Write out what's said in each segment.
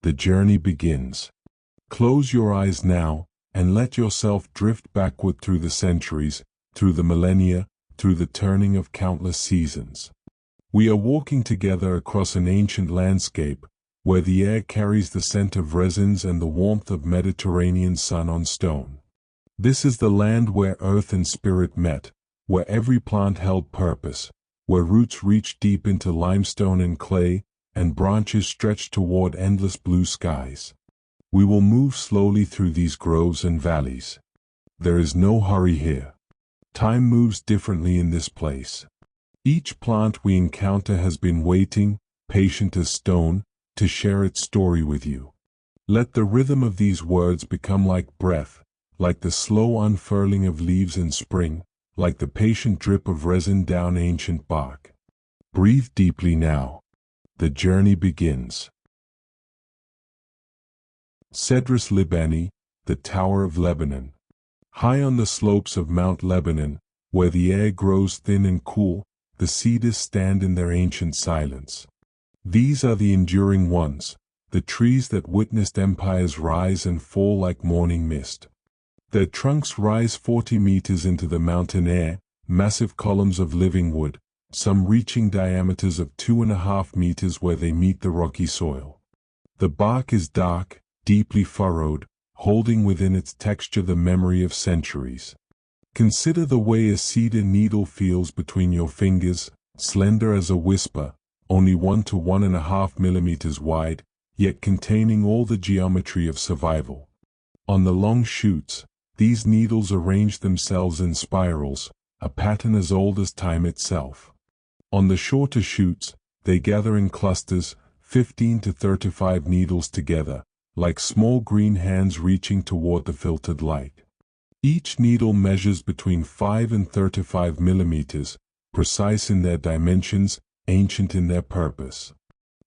The journey begins. Close your eyes now, and let yourself drift backward through the centuries, through the millennia, through the turning of countless seasons. We are walking together across an ancient landscape, where the air carries the scent of resins and the warmth of Mediterranean sun on stone. This is the land where earth and spirit met, where every plant held purpose, where roots reached deep into limestone and clay, and branches stretched toward endless blue skies. We will move slowly through these groves and valleys. There is no hurry here. Time moves differently in this place. Each plant we encounter has been waiting, patient as stone, to share its story with you. Let the rhythm of these words become like breath, like the slow unfurling of leaves in spring, like the patient drip of resin down ancient bark. Breathe deeply now. The journey begins. Cedars of Lebanon, the Tower of Lebanon. High on the slopes of Mount Lebanon, where the air grows thin and cool, the cedars stand in their ancient silence. These are the enduring ones, the trees that witnessed empires rise and fall like morning mist. Their trunks rise 40 meters into the mountain air, massive columns of living wood, some reaching diameters of 2.5 meters where they meet the rocky soil. The bark is dark, deeply furrowed, holding within its texture the memory of centuries. Consider the way a cedar needle feels between your fingers, slender as a whisper, only 1 to 1.5 millimeters wide, yet containing all the geometry of survival. On the long shoots, these needles arrange themselves in spirals, a pattern as old as time itself. On the shorter shoots, they gather in clusters, 15 to 35 needles together, like small green hands reaching toward the filtered light. Each needle measures between 5 and 35 millimeters, precise in their dimensions, ancient in their purpose.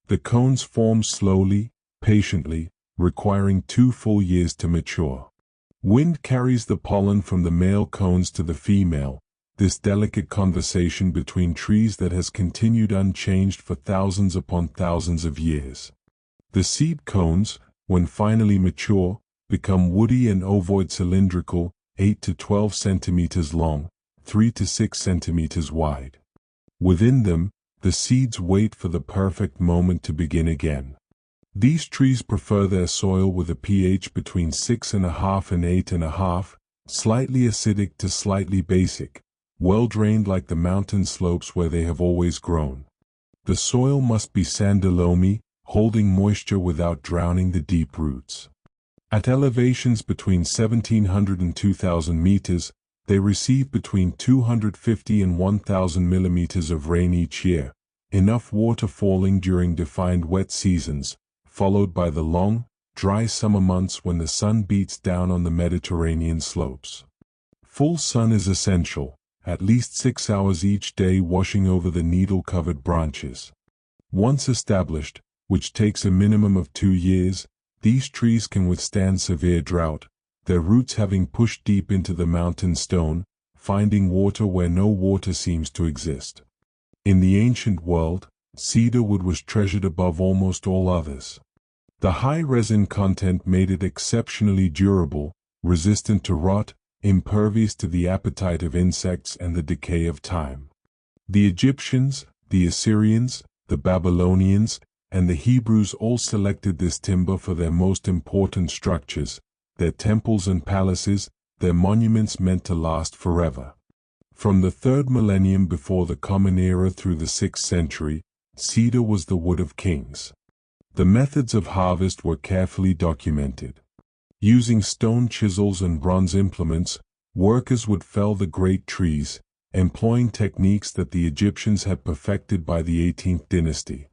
The cones form slowly, patiently, requiring 2 full years to mature. Wind carries the pollen from the male cones to the female, this delicate conversation between trees that has continued unchanged for thousands upon thousands of years. The seed cones, when finally mature, become woody and ovoid cylindrical, 8 to 12 centimeters long, 3 to 6 centimeters wide. Within them, the seeds wait for the perfect moment to begin again. These trees prefer their soil with a pH between 6.5 and 8.5, slightly acidic to slightly basic, well drained like the mountain slopes where they have always grown. The soil must be sandy loamy, holding moisture without drowning the deep roots. At elevations between 1,700 and 2,000 meters, they receive between 250 and 1,000 millimeters of rain each year, enough water falling during defined wet seasons, followed by the long, dry summer months when the sun beats down on the Mediterranean slopes. Full sun is essential, at least 6 hours each day washing over the needle-covered branches. Once established, which takes a minimum of 2 years, these trees can withstand severe drought, their roots having pushed deep into the mountain stone, finding water where no water seems to exist. In the ancient world, cedar wood was treasured above almost all others. The high resin content made it exceptionally durable, resistant to rot, impervious to the appetite of insects and the decay of time. The Egyptians, the Assyrians, the Babylonians, and the Hebrews all selected this timber for their most important structures, their temples and palaces, their monuments meant to last forever. From the 3rd millennium before the Common Era through the 6th century, cedar was the wood of kings. The methods of harvest were carefully documented. Using stone chisels and bronze implements, workers would fell the great trees, employing techniques that the Egyptians had perfected by the 18th dynasty.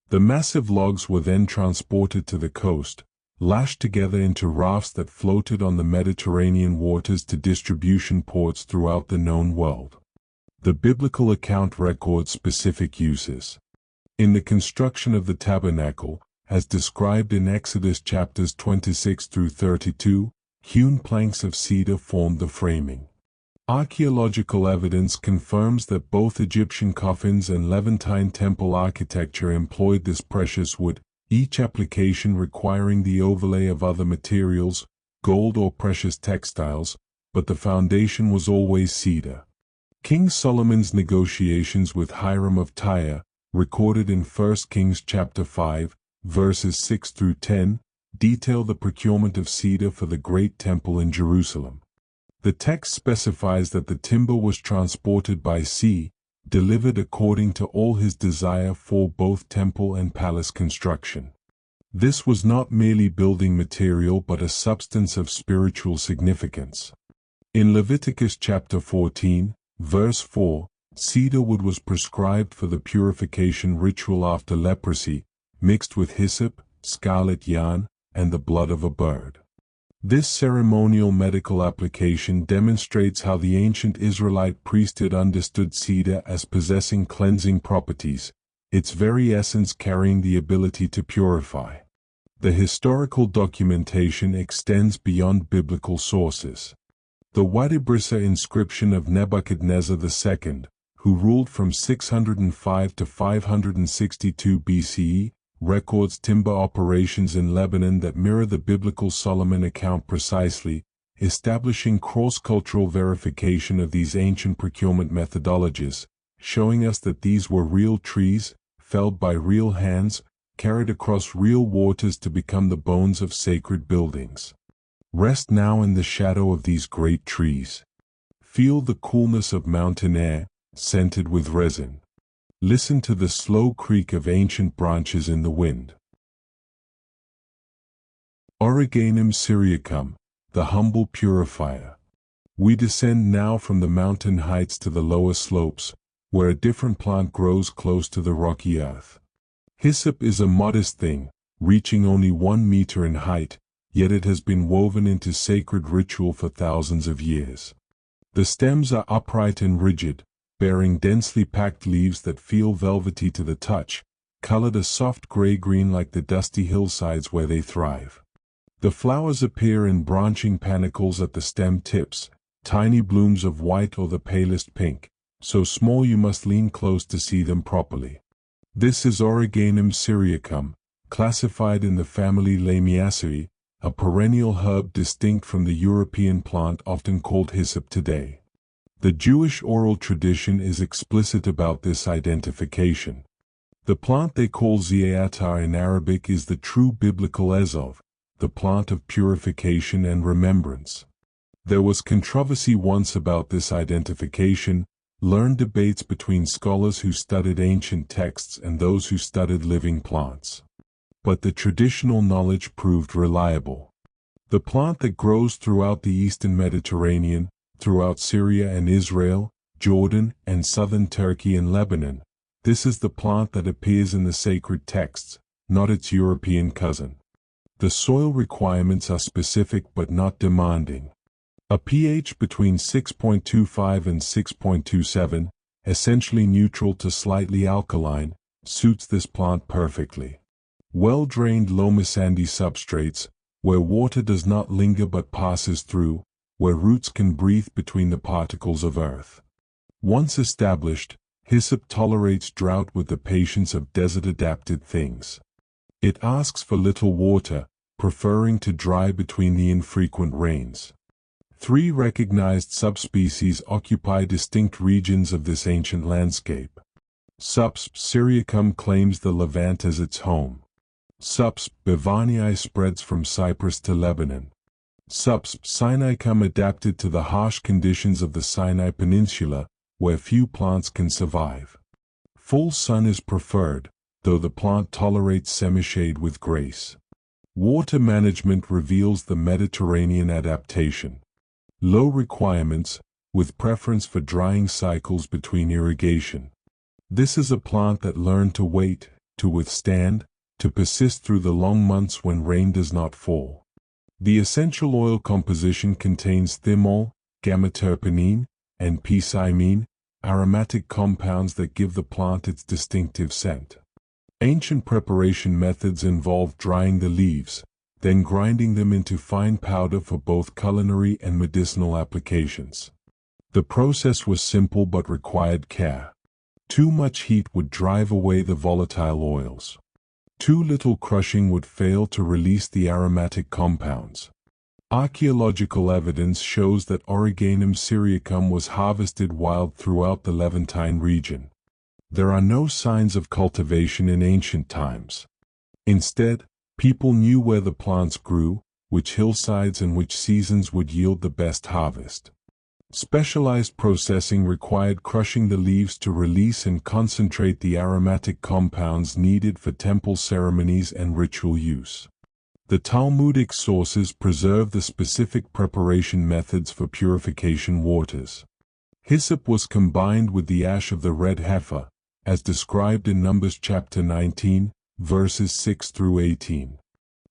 The massive logs were then transported to the coast, lashed together into rafts that floated on the Mediterranean waters to distribution ports throughout the known world. The biblical account records specific uses. In the construction of the tabernacle, as described in Exodus chapters 26 through 32, hewn planks of cedar formed the framing. Archaeological evidence confirms that both Egyptian coffins and Levantine temple architecture employed this precious wood, each application requiring the overlay of other materials, gold or precious textiles, but the foundation was always cedar. King Solomon's negotiations with Hiram of Tyre, recorded in 1 Kings chapter 5, verses 6 through 10, detail the procurement of cedar for the great temple in Jerusalem. The text specifies that the timber was transported by sea, delivered according to all his desire for both temple and palace construction. This was not merely building material but a substance of spiritual significance. In Leviticus chapter 14, verse 4, cedar wood was prescribed for the purification ritual after leprosy, mixed with hyssop, scarlet yarn, and the blood of a bird. This ceremonial medical application demonstrates how the ancient Israelite priesthood understood cedar as possessing cleansing properties, its very essence carrying the ability to purify. The historical documentation extends beyond biblical sources. The Wadi Brissa inscription of Nebuchadnezzar II, who ruled from 605 to 562 BCE, records timber operations in Lebanon that mirror the biblical Solomon account precisely, establishing cross-cultural verification of these ancient procurement methodologies, showing us that these were real trees, felled by real hands, carried across real waters to become the bones of sacred buildings. Rest now in the shadow of these great trees. Feel the coolness of mountain air, scented with resin. Listen to the slow creak of ancient branches in the wind. Origanum syriacum, the humble purifier. We descend now from the mountain heights to the lower slopes, where a different plant grows close to the rocky earth. Hyssop is a modest thing, reaching only 1 meter in height, yet it has been woven into sacred ritual for thousands of years. The stems are upright and rigid, bearing densely packed leaves that feel velvety to the touch, colored a soft gray-green like the dusty hillsides where they thrive. The flowers appear in branching panicles at the stem tips, tiny blooms of white or the palest pink, so small you must lean close to see them properly. This is Origanum syriacum, classified in the family Lamiaceae, a perennial herb distinct from the European plant often called hyssop today. The Jewish oral tradition is explicit about this identification. The plant they call zeatar in Arabic is the true biblical ezov, the plant of purification and remembrance. There was controversy once about this identification, learned debates between scholars who studied ancient texts and those who studied living plants. But the traditional knowledge proved reliable. The plant that grows throughout the eastern Mediterranean, throughout Syria and Israel, Jordan, and southern Turkey and Lebanon, this is the plant that appears in the sacred texts, not its European cousin. The soil requirements are specific but not demanding. A pH between 6.25 and 6.27, essentially neutral to slightly alkaline, suits this plant perfectly. Well-drained loamy sandy substrates, where water does not linger but passes through, where roots can breathe between the particles of earth. Once established, hyssop tolerates drought with the patience of desert-adapted things. It asks for little water, preferring to dry between the infrequent rains. 3 recognized subspecies occupy distinct regions of this ancient landscape. Subsp. syriacum claims the Levant as its home. Subsp. bivanii spreads from Cyprus to Lebanon. Subsp. sinaicum adapted to the harsh conditions of the Sinai Peninsula, where few plants can survive. Full sun is preferred, though the plant tolerates semishade with grace. Water management reveals the Mediterranean adaptation. Low requirements, with preference for drying cycles between irrigation. This is a plant that learned to wait, to withstand, to persist through the long months when rain does not fall. The essential oil composition contains thymol, gamma-terpenine, and p-cymene, aromatic compounds that give the plant its distinctive scent. Ancient preparation methods involve drying the leaves, then grinding them into fine powder for both culinary and medicinal applications. The process was simple but required care. Too much heat would drive away the volatile oils. Too little crushing would fail to release the aromatic compounds. Archaeological evidence shows that Origanum syriacum was harvested wild throughout the Levantine region. There are no signs of cultivation in ancient times. Instead, people knew where the plants grew, which hillsides and which seasons would yield the best harvest. Specialized processing required crushing the leaves to release and concentrate the aromatic compounds needed for temple ceremonies and ritual use. The Talmudic sources preserve the specific preparation methods for purification waters. Hyssop was combined with the ash of the red heifer, as described in Numbers chapter 19, verses 6 through 18.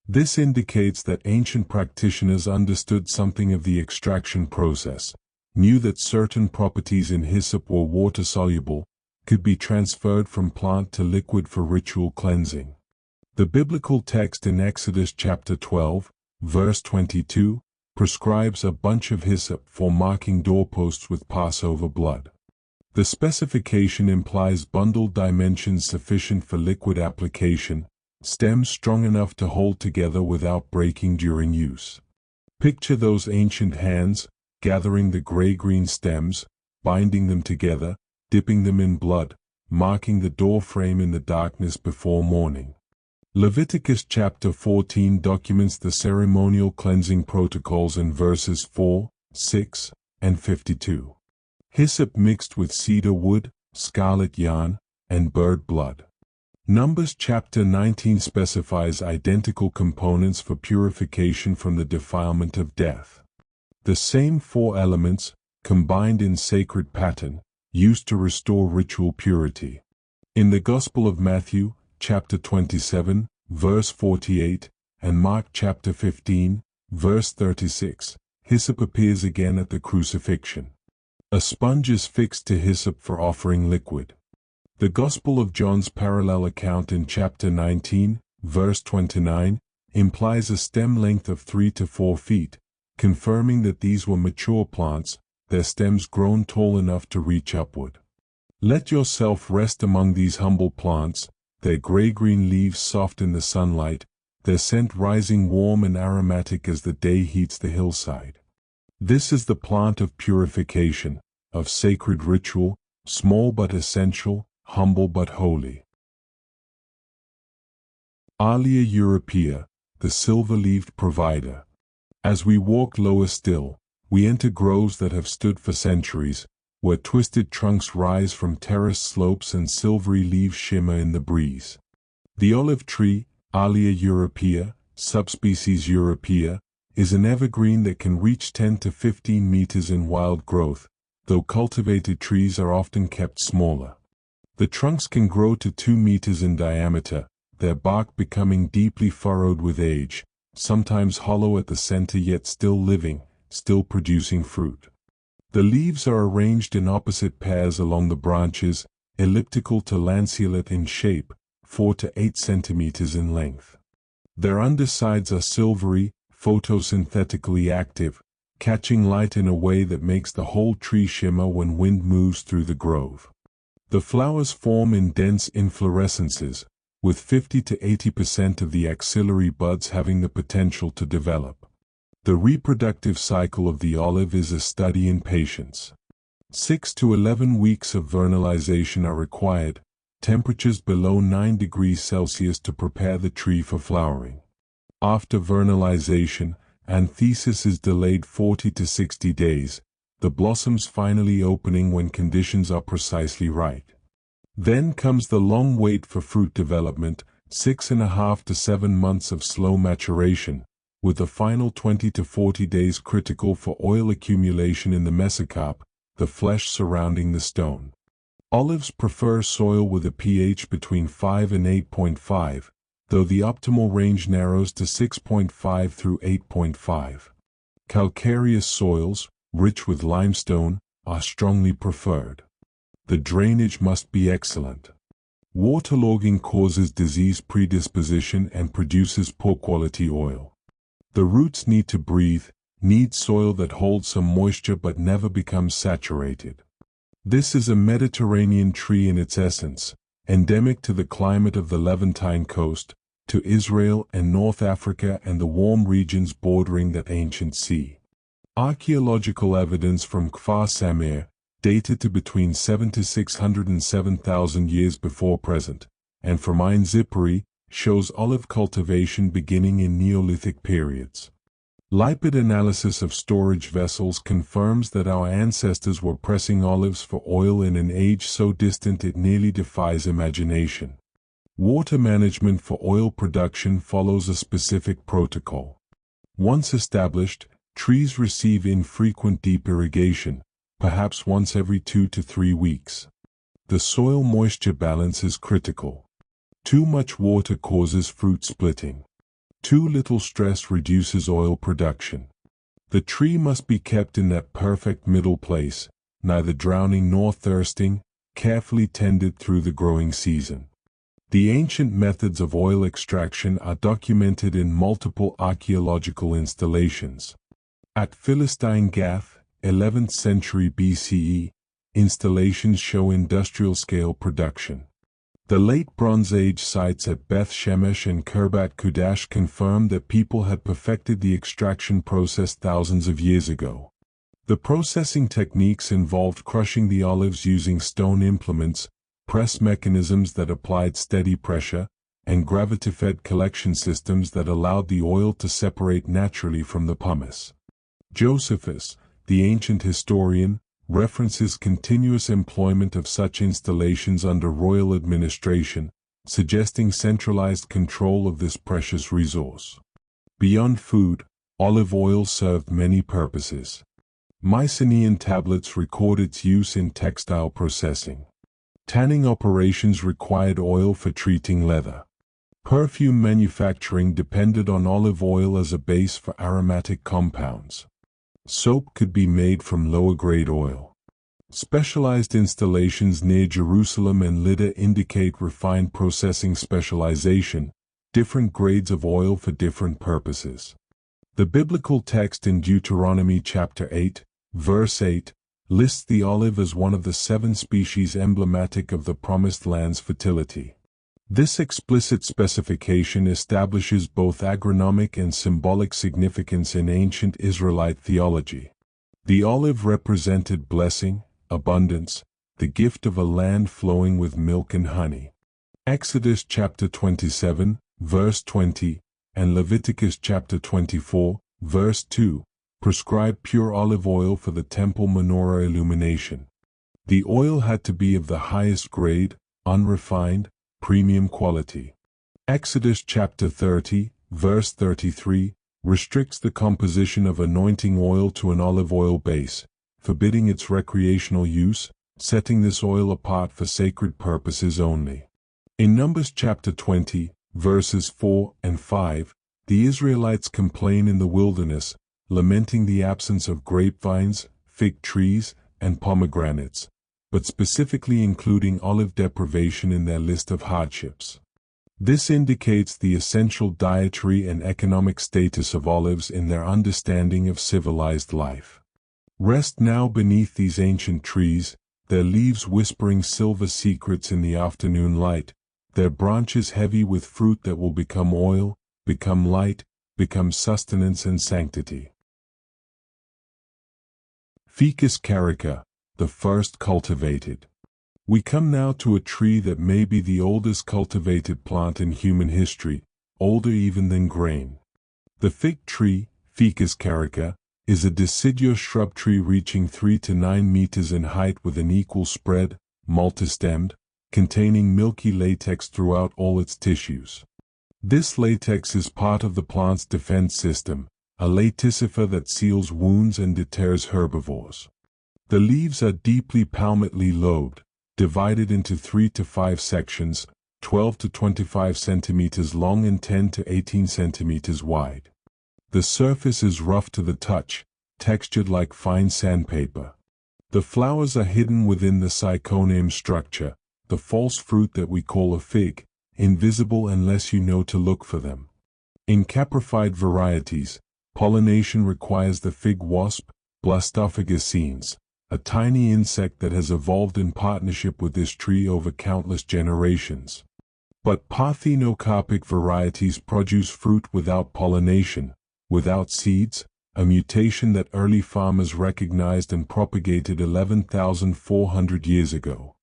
This indicates that ancient practitioners understood something of the extraction process, knew that certain properties in hyssop were water-soluble, could be transferred from plant to liquid for ritual cleansing. The biblical text in Exodus chapter 12, verse 22, prescribes a bunch of hyssop for marking doorposts with Passover blood. The specification implies bundled dimensions sufficient for liquid application, stems strong enough to hold together without breaking during use. Picture those ancient hands, gathering the gray-green stems, binding them together, dipping them in blood, marking the door frame in the darkness before morning. Leviticus chapter 14 documents the ceremonial cleansing protocols in verses 4, 6, and 52. Hyssop mixed with cedar wood, scarlet yarn, and bird blood. Numbers chapter 19 specifies identical components for purification from the defilement of death. The same 4 elements, combined in sacred pattern, used to restore ritual purity. In the Gospel of Matthew, chapter 27, verse 48, and Mark chapter 15, verse 36, hyssop appears again at the crucifixion. A sponge is fixed to hyssop for offering liquid. The Gospel of John's parallel account in chapter 19, verse 29, implies a stem length of 3 to 4 feet, confirming that these were mature plants, their stems grown tall enough to reach upward. Let yourself rest among these humble plants, their gray-green leaves soft in the sunlight, their scent rising warm and aromatic as the day heats the hillside. This is the plant of purification, of sacred ritual, small but essential, humble but holy. Alia Europea, the silver-leaved provider. As we walk lower still, we enter groves that have stood for centuries, where twisted trunks rise from terraced slopes and silvery leaves shimmer in the breeze. The olive tree, Alia Europea, subspecies Europea, is an evergreen that can reach 10 to 15 meters in wild growth, though cultivated trees are often kept smaller. The trunks can grow to 2 meters in diameter, their bark becoming deeply furrowed with age, sometimes hollow at the center yet still living, still producing fruit. The leaves are arranged in opposite pairs along the branches, elliptical to lanceolate in shape, 4 to 8 centimeters in length. Their undersides are silvery, photosynthetically active, catching light in a way that makes the whole tree shimmer when wind moves through the grove. The flowers form in dense inflorescences, with 50 to 80% of the axillary buds having the potential to develop. The reproductive cycle of the olive is a study in patience. 6 to 11 weeks of vernalization are required, temperatures below 9 degrees Celsius to prepare the tree for flowering. After vernalization, anthesis is delayed 40 to 60 days, the blossoms finally opening when conditions are precisely right. Then comes the long wait for fruit development, 6.5 to 7 months of slow maturation, with the final 20 to 40 days critical for oil accumulation in the mesocarp, the flesh surrounding the stone. Olives prefer soil with a pH between 5 and 8.5, though the optimal range narrows to 6.5 through 8.5. Calcareous soils, rich with limestone, are strongly preferred. The drainage must be excellent. Waterlogging causes disease predisposition and produces poor quality oil. The roots need to breathe, need soil that holds some moisture but never becomes saturated. This is a Mediterranean tree in its essence, endemic to the climate of the Levantine coast, to Israel and North Africa and the warm regions bordering that ancient sea. Archaeological evidence from Kfar Samir, dated to between 7,600 and 7,000 years before present, and from Ein Zippori, shows olive cultivation beginning in Neolithic periods. Lipid analysis of storage vessels confirms that our ancestors were pressing olives for oil in an age so distant it nearly defies imagination. Water management for oil production follows a specific protocol. Once established, trees receive infrequent deep irrigation, perhaps once every 2 to 3 weeks. The soil-moisture balance is critical. Too much water causes fruit splitting. Too little stress reduces oil production. The tree must be kept in that perfect middle place, neither drowning nor thirsting, carefully tended through the growing season. The ancient methods of oil extraction are documented in multiple archaeological installations. At Philistine Gath, 11th century BCE, installations show industrial-scale production. The late Bronze Age sites at Beth Shemesh and Khirbat Kudash confirm that people had perfected the extraction process thousands of years ago. The processing techniques involved crushing the olives using stone implements, press mechanisms that applied steady pressure, and gravity-fed collection systems that allowed the oil to separate naturally from the pumice. Josephus, the ancient historian, references continuous employment of such installations under royal administration, suggesting centralized control of this precious resource. Beyond food, olive oil served many purposes. Mycenaean tablets record its use in textile processing. Tanning operations required oil for treating leather. Perfume manufacturing depended on olive oil as a base for aromatic compounds. Soap could be made from lower-grade oil. Specialized installations near Jerusalem and Lydda indicate refined processing specialization, different grades of oil for different purposes. The biblical text in Deuteronomy chapter 8, verse 8, lists the olive as one of the 7 species emblematic of the Promised Land's fertility. This explicit specification establishes both agronomic and symbolic significance in ancient Israelite theology. The olive represented blessing, abundance, the gift of a land flowing with milk and honey. Exodus chapter 27, verse 20, and Leviticus chapter 24, verse 2, prescribe pure olive oil for the temple menorah illumination. The oil had to be of the highest grade, unrefined, premium quality. Exodus chapter 30, verse 33, restricts the composition of anointing oil to an olive oil base, forbidding its recreational use, setting this oil apart for sacred purposes only. In Numbers chapter 20, verses 4 and 5, the Israelites complain in the wilderness, lamenting the absence of grapevines, fig trees, and pomegranates, but specifically including olive deprivation in their list of hardships. This indicates the essential dietary and economic status of olives in their understanding of civilized life. Rest now beneath these ancient trees, their leaves whispering silver secrets in the afternoon light, their branches heavy with fruit that will become oil, become light, become sustenance and sanctity. Ficus carica, the first cultivated. We come now to a tree that may be the oldest cultivated plant in human history, older even than grain. The fig tree, Ficus carica, is a deciduous shrub tree reaching 3 to 9 meters in height with an equal spread, multistemmed, containing milky latex throughout all its tissues. This latex is part of the plant's defense system, a laticifer that seals wounds and deters herbivores. The leaves are deeply palmately lobed, divided into 3 to 5 sections, 12 to 25 centimeters long and 10 to 18 centimeters wide. The surface is rough to the touch, textured like fine sandpaper. The flowers are hidden within the syconium structure, the false fruit that we call a fig, invisible unless you know to look for them. In caprified varieties, pollination requires the fig wasp, Blastophagus, a tiny insect that has evolved in partnership with this tree over countless generations. But parthenocarpic varieties produce fruit without pollination, without seeds, a mutation that early farmers recognized and propagated 11,400 years ago.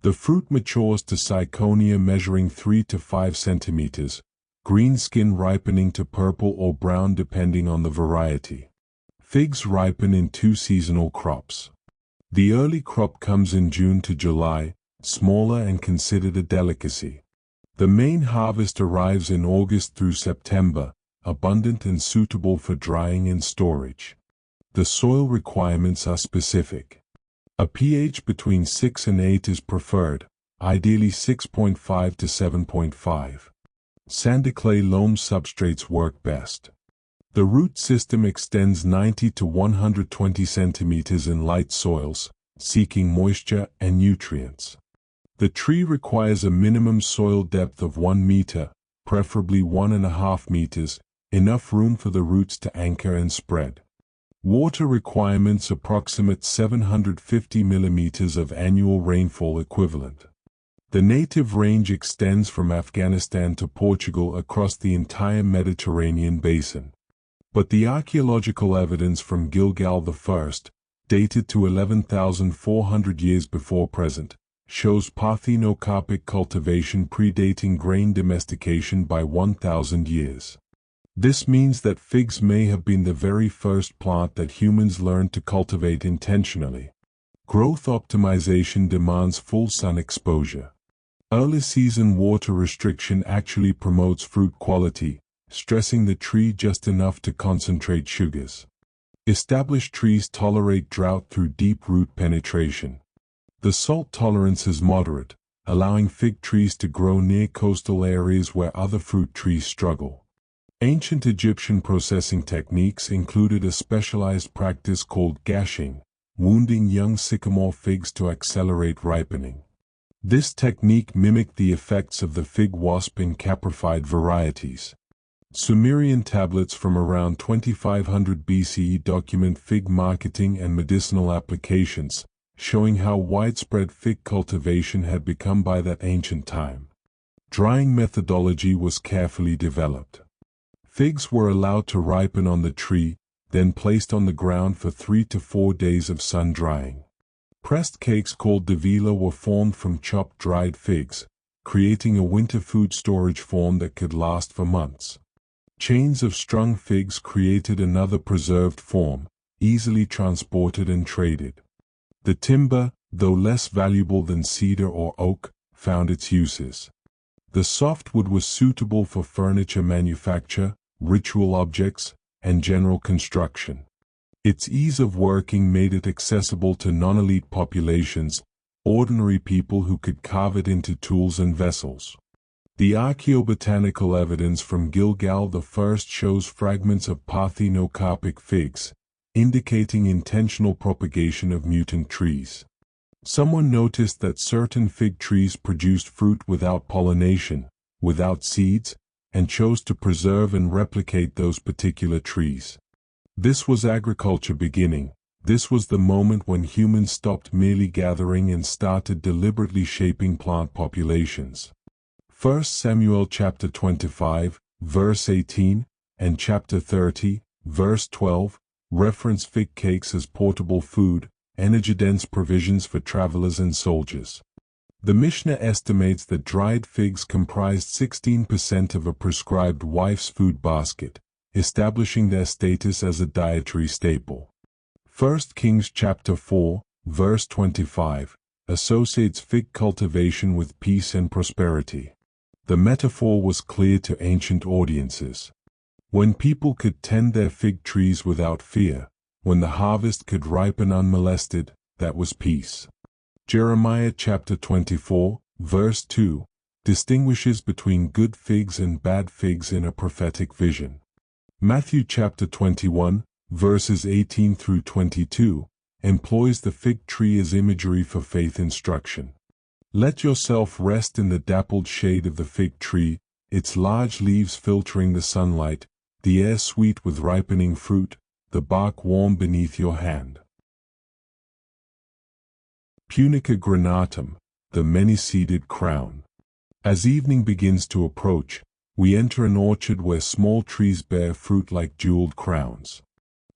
The fruit matures to syconia measuring 3 to 5 centimeters, green skin ripening to purple or brown depending on the variety. Figs ripen in 2 seasonal crops. The early crop comes in June to July, smaller and considered a delicacy. The main harvest arrives in August through September, abundant and suitable for drying and storage. The soil requirements are specific. A pH between 6 and 8 is preferred, ideally 6.5 to 7.5. Sand-clay loam substrates work best. The root system extends 90 to 120 centimeters in light soils, seeking moisture and nutrients. The tree requires a minimum soil depth of 1 meter, preferably 1.5 meters, enough room for the roots to anchor and spread. Water requirements approximate 750 millimeters of annual rainfall equivalent. The native range extends from Afghanistan to Portugal across the entire Mediterranean basin. But the archaeological evidence from Gilgal I, dated to 11,400 years before present, shows parthenocarpic cultivation predating grain domestication by 1,000 years. This means that figs may have been the very first plant that humans learned to cultivate intentionally. Growth optimization demands full sun exposure. Early season water restriction actually promotes fruit quality, stressing the tree just enough to concentrate sugars. Established trees tolerate drought through deep root penetration. The salt tolerance is moderate, allowing fig trees to grow near coastal areas where other fruit trees struggle. Ancient Egyptian processing techniques included a specialized practice called gashing, wounding young sycamore figs to accelerate ripening. This technique mimicked the effects of the fig wasp in caprified varieties. Sumerian tablets from around 2500 BCE document fig marketing and medicinal applications, showing how widespread fig cultivation had become by that ancient time. Drying methodology was carefully developed. Figs were allowed to ripen on the tree, then placed on the ground for 3 to 4 days of sun drying. Pressed cakes called devila were formed from chopped dried figs, creating a winter food storage form that could last for months. Chains of strung figs created another preserved form, easily transported and traded. The timber, though less valuable than cedar or oak, found its uses. The softwood was suitable for furniture manufacture, ritual objects, and general construction. Its ease of working made it accessible to non-elite populations, ordinary people who could carve it into tools and vessels. The archaeobotanical evidence from Gilgal I shows fragments of parthenocarpic figs, indicating intentional propagation of mutant trees. Someone noticed that certain fig trees produced fruit without pollination, without seeds, and chose to preserve and replicate those particular trees. This was agriculture beginning. This was the moment when humans stopped merely gathering and started deliberately shaping plant populations. 1 Samuel chapter 25, verse 18, and chapter 30, verse 12, reference fig cakes as portable food, energy-dense provisions for travelers and soldiers. The Mishnah estimates that dried figs comprised 16% of a prescribed wife's food basket, establishing their status as a dietary staple. 1 Kings chapter 4, verse 25, associates fig cultivation with peace and prosperity. The metaphor was clear to ancient audiences. When people could tend their fig trees without fear, when the harvest could ripen unmolested, that was peace. Jeremiah chapter 24, verse 2, distinguishes between good figs and bad figs in a prophetic vision. Matthew chapter 21, verses 18 through 22, employs the fig tree as imagery for faith instruction. Let yourself rest in the dappled shade of the fig tree, its large leaves filtering the sunlight, the air sweet with ripening fruit, the bark warm beneath your hand. Punica granatum, the many-seeded crown. As evening begins to approach, we enter an orchard where small trees bear fruit like jeweled crowns.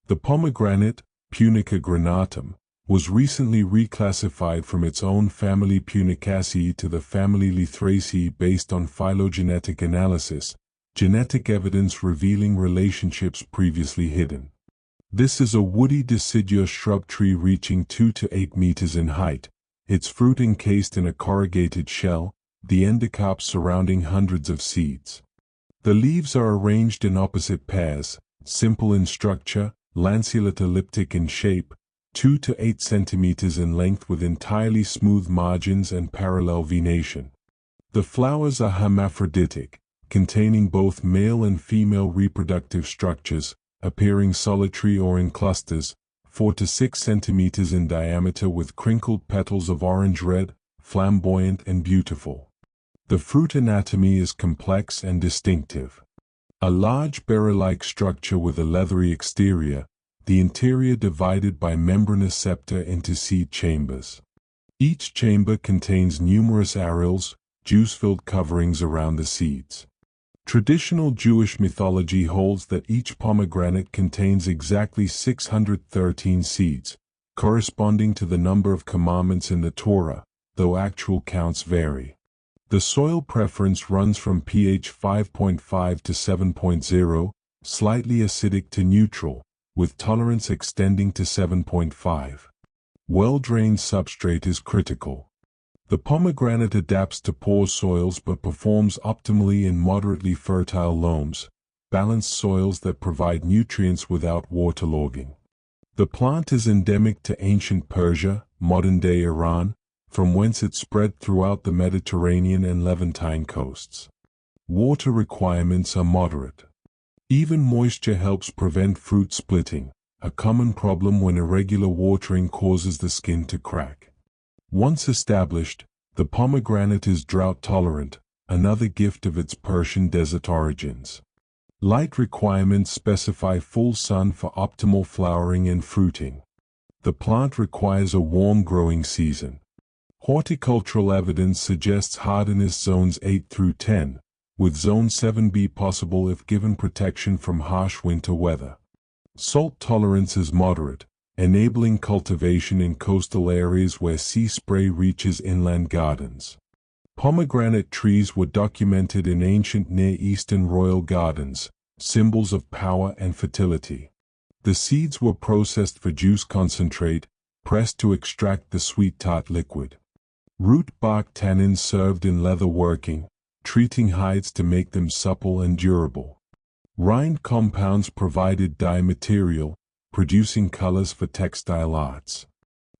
The pomegranate, Punica granatum, was recently reclassified from its own family Punicaceae to the family Lythraceae based on phylogenetic analysis, genetic evidence revealing relationships previously hidden. This is a woody deciduous shrub tree reaching 2 to 8 meters in height, its fruit encased in a corrugated shell, the endocarp surrounding hundreds of seeds. The leaves are arranged in opposite pairs, simple in structure, lanceolate-elliptic in shape, 2 to 8 centimeters in length with entirely smooth margins and parallel venation. The flowers are hermaphroditic, containing both male and female reproductive structures, appearing solitary or in clusters, 4 to 6 centimeters in diameter with crinkled petals of orange-red, flamboyant and beautiful. The fruit anatomy is complex and distinctive. A large berry-like structure with a leathery exterior, the interior divided by membranous septa into seed chambers. Each chamber contains numerous areoles, juice-filled coverings around the seeds. Traditional Jewish mythology holds that each pomegranate contains exactly 613 seeds, corresponding to the number of commandments in the Torah, though actual counts vary. The soil preference runs from pH 5.5 to 7.0, slightly acidic to neutral, with tolerance extending to 7.5. Well-drained substrate is critical. The pomegranate adapts to poor soils but performs optimally in moderately fertile loams, balanced soils that provide nutrients without waterlogging. The plant is endemic to ancient Persia, modern-day Iran, from whence it spread throughout the Mediterranean and Levantine coasts. Water requirements are moderate. Even moisture helps prevent fruit splitting, a common problem when irregular watering causes the skin to crack. Once established, the pomegranate is drought-tolerant, another gift of its Persian desert origins. Light requirements specify full sun for optimal flowering and fruiting. The plant requires a warm growing season. Horticultural evidence suggests hardiness zones 8 through 10, with zone 7B possible if given protection from harsh winter weather. Salt tolerance is moderate, enabling cultivation in coastal areas where sea spray reaches inland gardens. Pomegranate trees were documented in ancient Near Eastern royal gardens, symbols of power and fertility. The seeds were processed for juice concentrate, pressed to extract the sweet tart liquid. Root bark tannins served in leather working, treating hides to make them supple and durable. Rind compounds provided dye material, producing colors for textile arts.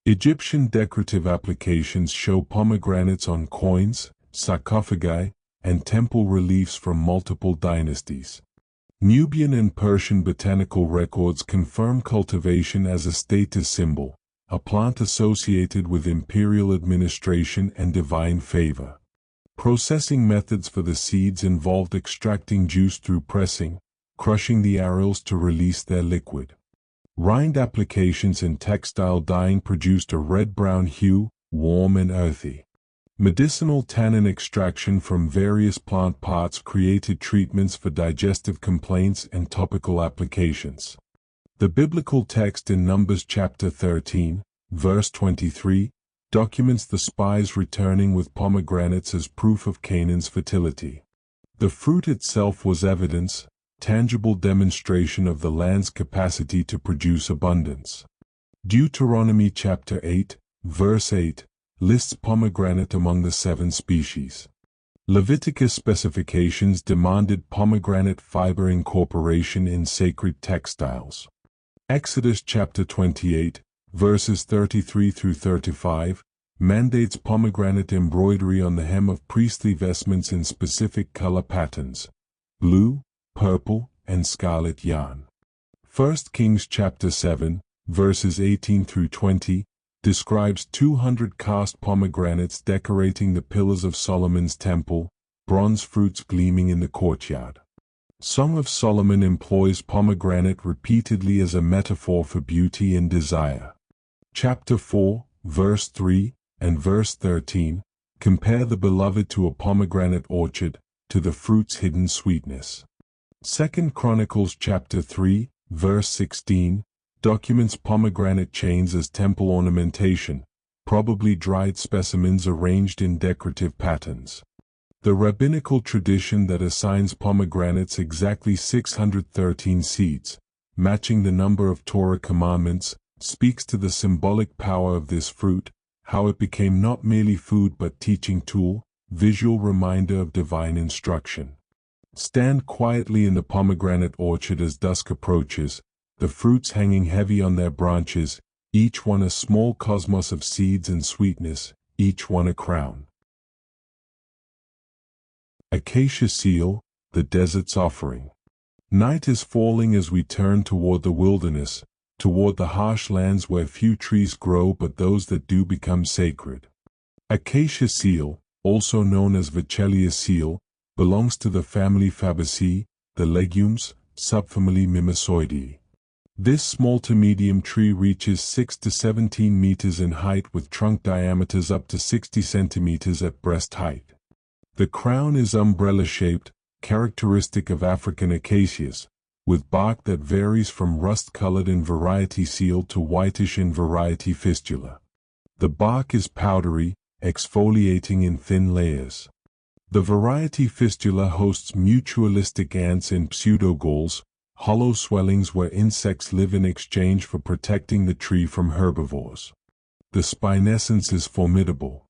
Egyptian decorative applications show pomegranates on coins, sarcophagi, and temple reliefs from multiple dynasties. Nubian and Persian botanical records confirm cultivation as a status symbol, a plant associated with imperial administration and divine favor. Processing methods for the seeds involved extracting juice through pressing, crushing the areoles to release their liquid. Rind applications in textile dyeing produced a red-brown hue, warm and earthy. Medicinal tannin extraction from various plant parts created treatments for digestive complaints and topical applications. The biblical text in Numbers chapter 13, verse 23, documents the spies returning with pomegranates as proof of Canaan's fertility. The fruit itself was evidence, tangible demonstration of the land's capacity to produce abundance. Deuteronomy chapter 8, verse 8, lists pomegranate among the 7 species. Leviticus specifications demanded pomegranate fiber incorporation in sacred textiles. Exodus chapter 28, verses 33 through 35, mandates pomegranate embroidery on the hem of priestly vestments in specific color patterns, blue, purple, and scarlet yarn. 1 Kings chapter 7, verses 18 through 20, describes 200 cast pomegranates decorating the pillars of Solomon's temple, bronze fruits gleaming in the courtyard. Song of Solomon employs pomegranate repeatedly as a metaphor for beauty and desire. Chapter 4, verse 3 and verse 13, Compare the beloved to a pomegranate orchard, to the fruit's hidden sweetness. 2 Chronicles chapter 3, verse 16, documents pomegranate chains as temple ornamentation, probably dried specimens arranged in decorative patterns. The rabbinical tradition that assigns pomegranates exactly 613 seeds, matching the number of Torah commandments, speaks to the symbolic power of this fruit, how it became not merely food but teaching tool, visual reminder of divine instruction. Stand quietly in the pomegranate orchard as dusk approaches, the fruits hanging heavy on their branches, each one a small cosmos of seeds and sweetness, each one a crown. Acacia seal, the desert's offering. Night is falling as we turn toward the wilderness, toward the harsh lands where few trees grow but those that do become sacred. Acacia seal, also known as Vachellia seal, belongs to the family Fabaceae, the legumes, subfamily Mimosoideae. This small to medium tree reaches 6 to 17 meters in height with trunk diameters up to 60 centimeters at breast height. The crown is umbrella-shaped, characteristic of African acacias, with bark that varies from rust-colored in variety seal to whitish in variety fistula. The bark is powdery, exfoliating in thin layers. The variety fistula hosts mutualistic ants in pseudogalls, hollow swellings where insects live in exchange for protecting the tree from herbivores. The spinescence is formidable.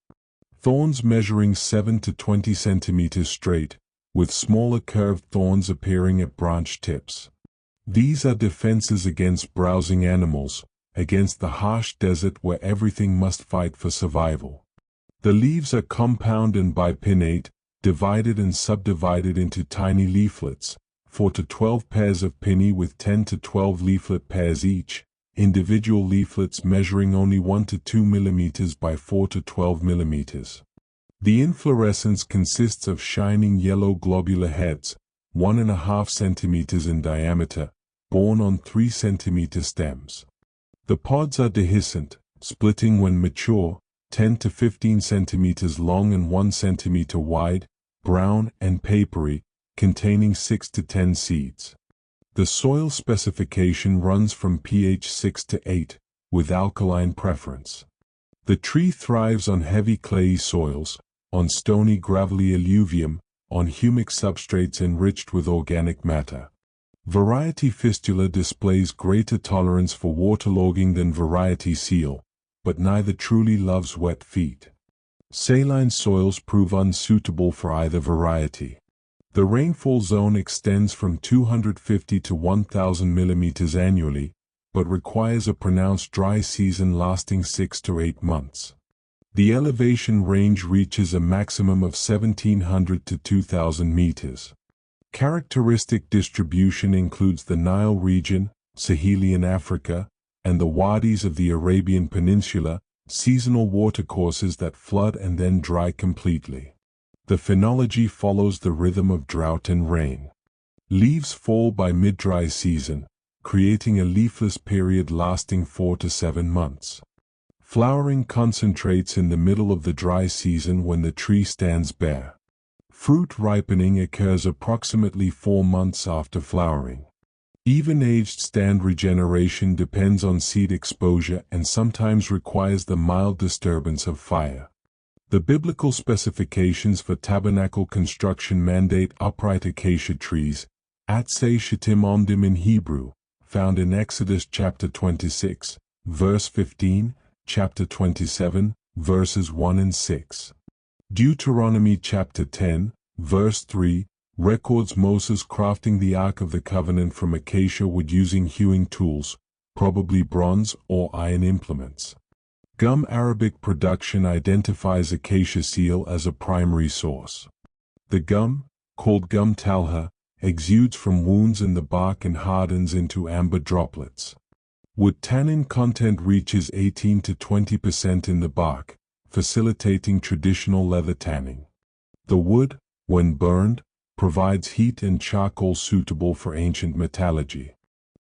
Thorns measuring 7 to 20 centimeters straight, with smaller curved thorns appearing at branch tips. These are defenses against browsing animals, against the harsh desert where everything must fight for survival. The leaves are compound and bipinnate, divided and subdivided into tiny leaflets, 4 to 12 pairs of pinnae with 10 to 12 leaflet pairs each, individual leaflets measuring only 1 to 2 millimeters by 4 to 12 millimeters. The inflorescence consists of shining yellow globular heads, 1.5 centimeters in diameter, borne on 3 centimeter stems. The pods are dehiscent, splitting when mature, 10 to 15 centimeters long and 1 centimeter wide, brown and papery, containing 6 to 10 seeds. The soil specification runs from pH 6 to 8, with alkaline preference. The tree thrives on heavy clayey soils, on stony gravelly alluvium, on humic substrates enriched with organic matter. Variety fistula displays greater tolerance for waterlogging than variety seal, but neither truly loves wet feet. Saline soils prove unsuitable for either variety. The rainfall zone extends from 250 to 1,000 millimeters annually, but requires a pronounced dry season lasting 6 to 8 months. The elevation range reaches a maximum of 1,700 to 2,000 meters. Characteristic distribution includes the Nile region, Sahelian Africa, and the wadis of the Arabian Peninsula, seasonal watercourses that flood and then dry completely. The phenology follows the rhythm of drought and rain. Leaves fall by mid-dry season, creating a leafless period lasting 4 to 7 months. Flowering concentrates in the middle of the dry season when the tree stands bare. Fruit ripening occurs approximately 4 months after flowering. Even-aged stand regeneration depends on seed exposure and sometimes requires the mild disturbance of fire. The biblical specifications for tabernacle construction mandate upright acacia trees, atsei shittim omdim in Hebrew, found in Exodus chapter 26, verse 15, chapter 27, verses 1 and 6. Deuteronomy chapter 10, verse 3, records Moses crafting the Ark of the Covenant from acacia wood using hewing tools, probably bronze or iron implements. Gum Arabic production identifies acacia seal as a primary source. The gum, called gum talha, exudes from wounds in the bark and hardens into amber droplets. Wood tannin content reaches 18 to 20% in the bark, facilitating traditional leather tanning. The wood, when burned, provides heat and charcoal suitable for ancient metallurgy.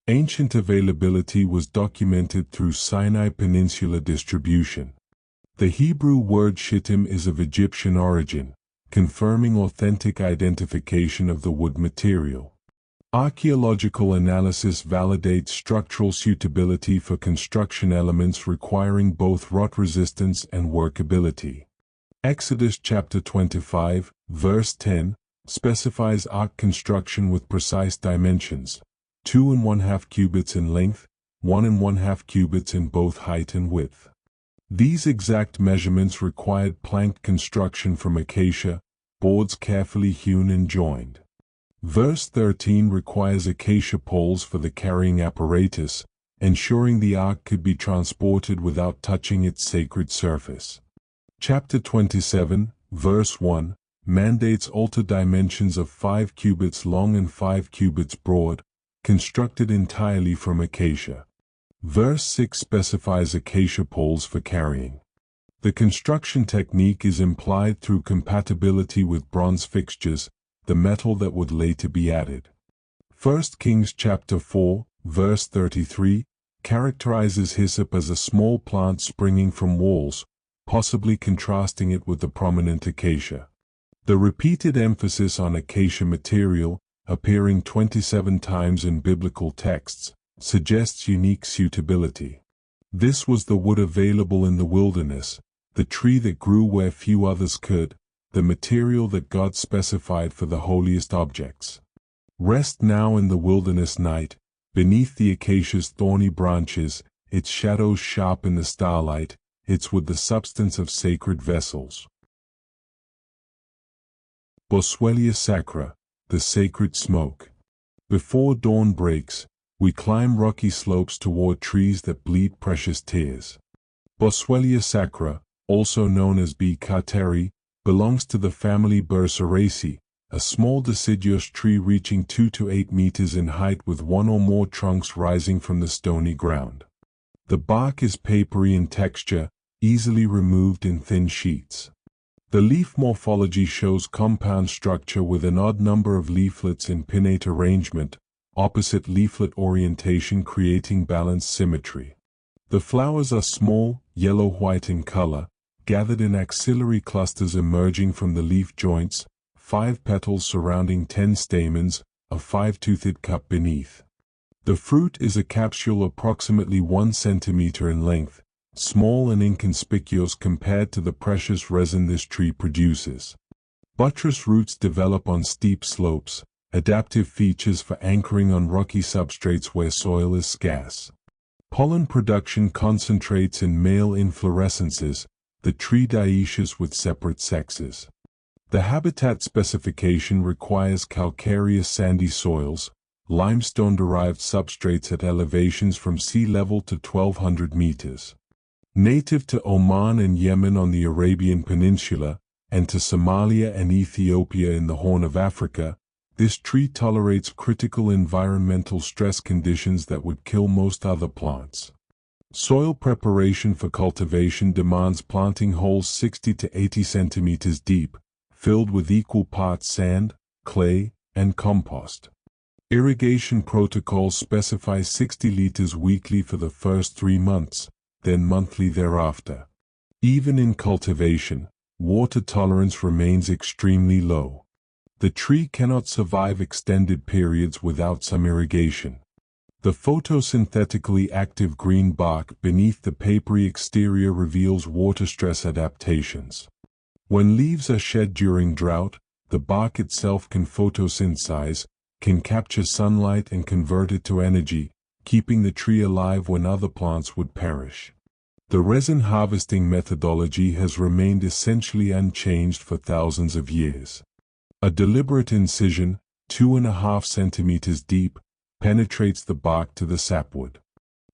Ancient availability was documented through Sinai Peninsula distribution. The Hebrew word shittim is of Egyptian origin, confirming authentic identification of the wood material. Archaeological analysis validates structural suitability for construction elements requiring both rot resistance and workability. Exodus chapter 25, verse 10, specifies ark construction with precise dimensions, 2½ cubits in length, 1½ cubits in both height and width. These exact measurements required planked construction from acacia, boards carefully hewn and joined. Verse 13 requires acacia poles for the carrying apparatus, ensuring the ark could be transported without touching its sacred surface. Chapter 27, verse 1, mandates altar dimensions of 5 cubits long and 5 cubits broad, constructed entirely from acacia. Verse 6 specifies acacia poles for carrying. The construction technique is implied through compatibility with bronze fixtures, the metal that would later be added. 1 Kings chapter 4, verse 33, characterizes hyssop as a small plant springing from walls, possibly contrasting it with the prominent acacia. The repeated emphasis on acacia material, appearing 27 times in biblical texts, suggests unique suitability. This was the wood available in the wilderness, the tree that grew where few others could, the material that God specified for the holiest objects. Rest now in the wilderness night, beneath the acacia's thorny branches, its shadows sharp in the starlight, its wood the substance of sacred vessels. Boswellia sacra, the sacred smoke. Before dawn breaks, we climb rocky slopes toward trees that bleed precious tears. Boswellia sacra, also known as B. carteri, belongs to the family Burseraceae, a small deciduous tree reaching 2 to 8 meters in height with one or more trunks rising from the stony ground. The bark is papery in texture, easily removed in thin sheets. The leaf morphology shows compound structure with an odd number of leaflets in pinnate arrangement, opposite leaflet orientation creating balanced symmetry. The flowers are small, yellow-white in color, gathered in axillary clusters emerging from the leaf joints, 5 petals surrounding 10 stamens, a 5-toothed cup beneath. The fruit is a capsule approximately 1 centimeter in length, small and inconspicuous compared to the precious resin this tree produces. Buttress roots develop on steep slopes, adaptive features for anchoring on rocky substrates where soil is scarce. Pollen production concentrates in male inflorescences, the tree dioecious with separate sexes. The habitat specification requires calcareous sandy soils, limestone-derived substrates at elevations from sea level to 1,200 meters. Native to Oman and Yemen on the Arabian Peninsula, and to Somalia and Ethiopia in the Horn of Africa, this tree tolerates critical environmental stress conditions that would kill most other plants. Soil preparation for cultivation demands planting holes 60 to 80 centimeters deep, filled with equal parts sand, clay, and compost. Irrigation protocols specify 60 liters weekly for the first 3 months, then monthly thereafter. Even in cultivation, water tolerance remains extremely low. The tree cannot survive extended periods without some irrigation. The photosynthetically active green bark beneath the papery exterior reveals water stress adaptations. When leaves are shed during drought, the bark itself can photosynthesize, can capture sunlight and convert it to energy, keeping the tree alive when other plants would perish. The resin harvesting methodology has remained essentially unchanged for thousands of years. A deliberate incision, 2½ centimeters deep, penetrates the bark to the sapwood.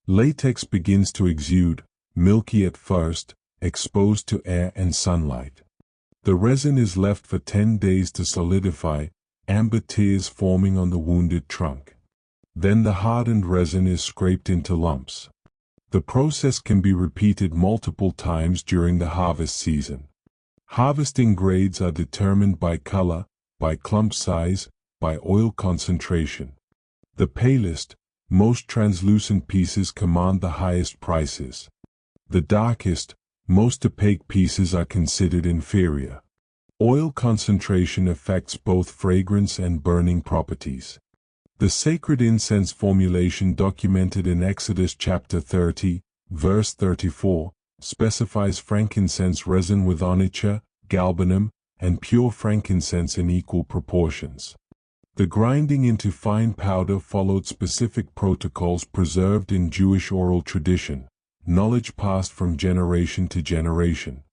Latex begins to exude, milky at first, exposed to air and sunlight. The resin is left for 10 days to solidify, amber tears forming on the wounded trunk. Then the hardened resin is scraped into lumps. The process can be repeated multiple times during the harvest season. Harvesting grades are determined by color, by clump size, by oil concentration. The palest, most translucent pieces command the highest prices. The darkest, Most opaque pieces are considered inferior. Oil concentration affects both fragrance and burning properties. The sacred incense formulation documented in Exodus chapter 30, verse 34, specifies frankincense resin with onycha, galbanum, and pure frankincense in equal proportions. The grinding into fine powder followed specific protocols preserved in Jewish oral tradition, knowledge passed from generation to generation.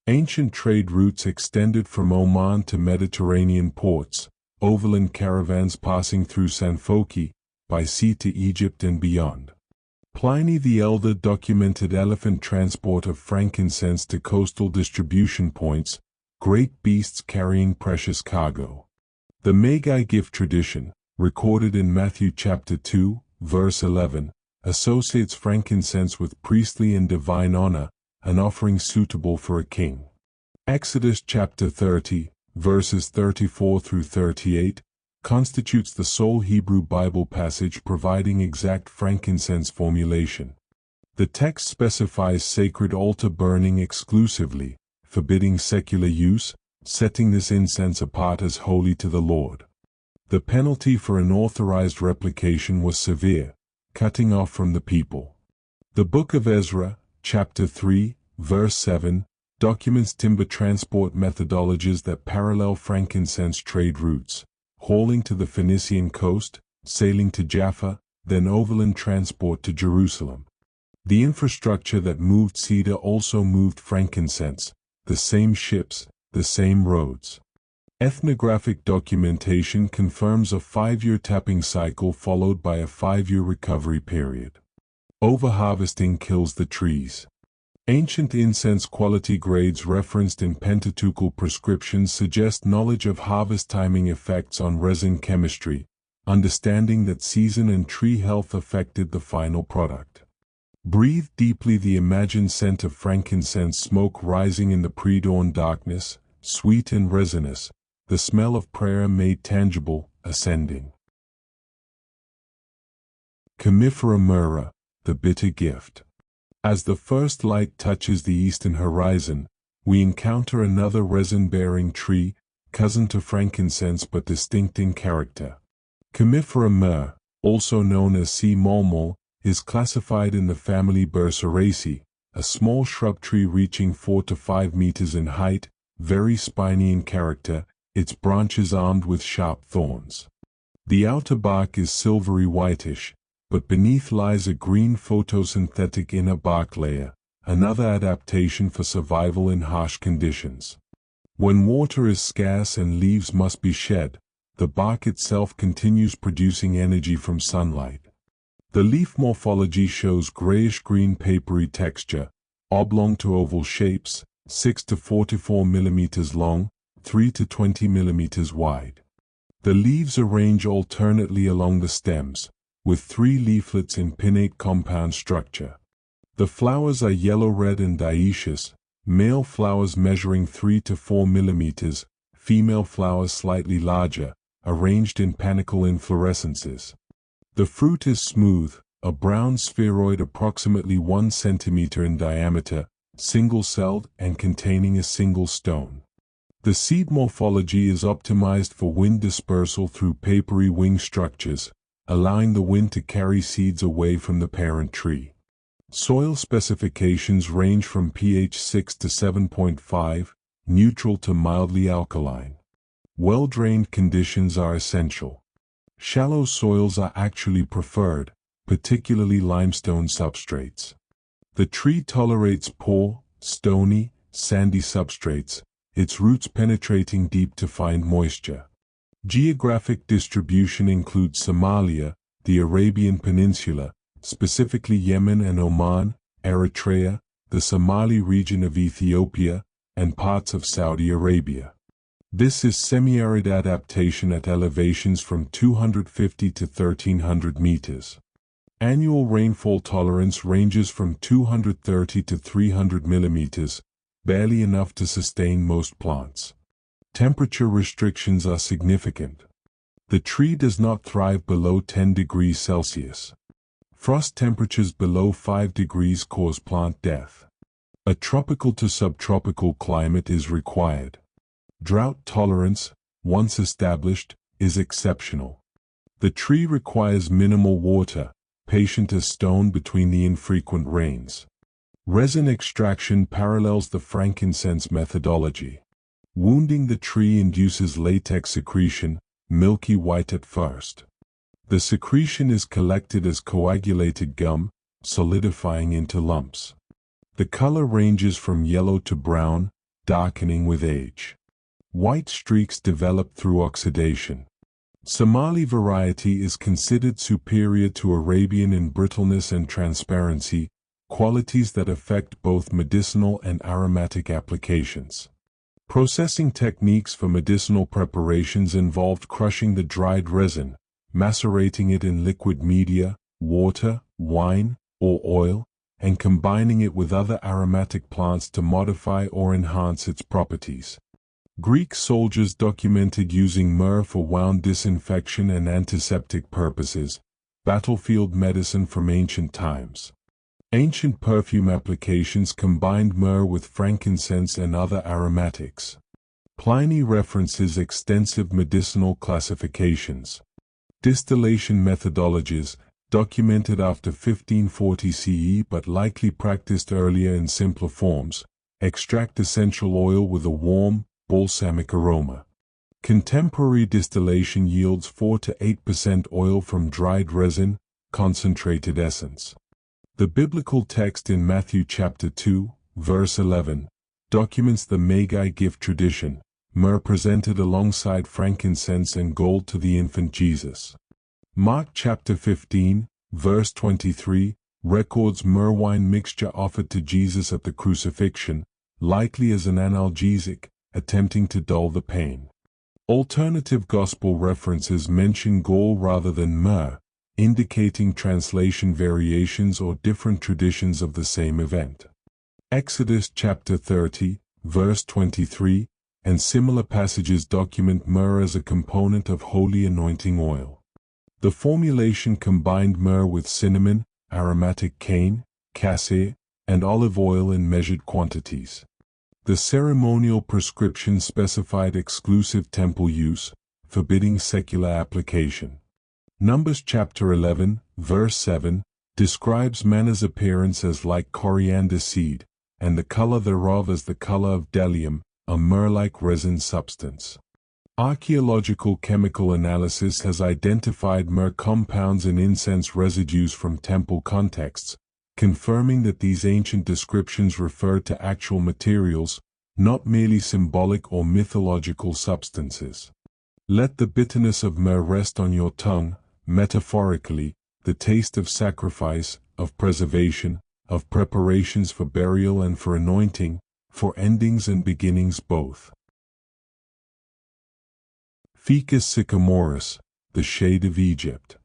Ancient trade routes extended from Oman to Mediterranean ports, overland caravans passing through Sanfoki, by sea to Egypt and beyond. Pliny the Elder documented elephant transport of frankincense to coastal distribution points, great beasts carrying precious cargo. The Magi gift tradition, recorded in Matthew chapter 2, verse 11, associates frankincense with priestly and divine honor, an offering suitable for a king. Exodus chapter 30, verses 34 through 38, constitutes the sole Hebrew Bible passage providing exact frankincense formulation. The text specifies sacred altar burning exclusively, forbidding secular use, setting this incense apart as holy to the Lord. The penalty for unauthorized replication was severe, cutting off from the people. The Book of Ezra, chapter 3, verse 7, documents timber transport methodologies that parallel frankincense trade routes, hauling to the Phoenician coast, sailing to Jaffa, then overland transport to Jerusalem. The infrastructure that moved cedar also moved frankincense, the same ships, the same roads. Ethnographic documentation confirms a 5-year tapping cycle followed by a 5-year recovery period. Overharvesting kills the trees. Ancient incense quality grades referenced in Pentateuchal prescriptions suggest knowledge of harvest timing effects on resin chemistry, understanding that season and tree health affected the final product. Breathe deeply the imagined scent of frankincense smoke rising in the pre-dawn darkness, sweet and resinous, the smell of prayer made tangible, ascending. Commiphora myrrha, the bitter gift. As the first light touches the eastern horizon, we encounter another resin-bearing tree, cousin to frankincense but distinct in character. Commiphora myrrh, also known as sea mulmul, is classified in the family Burseraceae, a small shrub tree reaching 4 to 5 meters in height, very spiny in character, its branches armed with sharp thorns. The outer bark is silvery whitish, but beneath lies a green photosynthetic inner bark layer, another adaptation for survival in harsh conditions. When water is scarce and leaves must be shed, the bark itself continues producing energy from sunlight. The leaf morphology shows grayish-green papery texture, oblong to oval shapes, 6 to 44 mm long, 3 to 20 mm wide. The leaves arrange alternately along the stems, with 3 leaflets in pinnate compound structure. The flowers are yellow-red and dioecious, male flowers measuring 3 to 4 mm, female flowers slightly larger, arranged in panicle inflorescences. The fruit is smooth, a brown spheroid approximately 1 centimeter in diameter, single-celled and containing a single stone. The seed morphology is optimized for wind dispersal through papery wing structures, allowing the wind to carry seeds away from the parent tree. Soil specifications range from pH 6 to 7.5, neutral to mildly alkaline. Well-drained conditions are essential. Shallow soils are actually preferred, particularly limestone substrates. The tree tolerates poor, stony, sandy substrates, its roots penetrating deep to find moisture. Geographic distribution includes Somalia, the Arabian Peninsula, specifically Yemen and Oman, Eritrea, the Somali region of Ethiopia, and parts of Saudi Arabia. This is semi-arid adaptation at elevations from 250 to 1300 meters. Annual rainfall tolerance ranges from 230 to 300 millimeters, barely enough to sustain most plants. Temperature restrictions are significant. The tree does not thrive below 10 degrees Celsius. Frost temperatures below 5 degrees cause plant death. A tropical to subtropical climate is required. Drought tolerance, once established, is exceptional. The tree requires minimal water, patient as stone between the infrequent rains. Resin extraction parallels the frankincense methodology. Wounding the tree induces latex secretion, milky white at first. The secretion is collected as coagulated gum, solidifying into lumps. The color ranges from yellow to brown, darkening with age. White streaks develop through oxidation. Somali variety is considered superior to Arabian in brittleness and transparency, qualities that affect both medicinal and aromatic applications. Processing techniques for medicinal preparations involved crushing the dried resin, macerating it in liquid media, water, wine, or oil, and combining it with other aromatic plants to modify or enhance its properties. Greek soldiers documented using myrrh for wound disinfection and antiseptic purposes, battlefield medicine from ancient times. Ancient perfume applications combined myrrh with frankincense and other aromatics. Pliny references extensive medicinal classifications. Distillation methodologies, documented after 1540 CE but likely practiced earlier in simpler forms, extract essential oil with a warm, balsamic aroma. Contemporary distillation yields 4 to 8% oil from dried resin, concentrated essence. The biblical text in Matthew chapter 2, verse 11, documents the Magi gift tradition, myrrh presented alongside frankincense and gold to the infant Jesus. Mark chapter 15, verse 23, records myrrh wine mixture offered to Jesus at the crucifixion, likely as an analgesic, attempting to dull the pain. Alternative gospel references mention gall rather than myrrh, indicating translation variations or different traditions of the same event. Exodus chapter 30, verse 23, and similar passages document myrrh as a component of holy anointing oil. The formulation combined myrrh with cinnamon, aromatic cane, cassia, and olive oil in measured quantities. The ceremonial prescription specified exclusive temple use, forbidding secular application. Numbers chapter 11, verse 7, describes manna's appearance as like coriander seed, and the color thereof as the color of bdellium, a myrrh-like resin substance. Archaeological chemical analysis has identified myrrh compounds in incense residues from temple contexts, confirming that these ancient descriptions refer to actual materials, not merely symbolic or mythological substances. Let the bitterness of myrrh rest on your tongue, metaphorically, the taste of sacrifice, of preservation, of preparations for burial and for anointing, for endings and beginnings both. Ficus sycamoris, the shade of Egypt.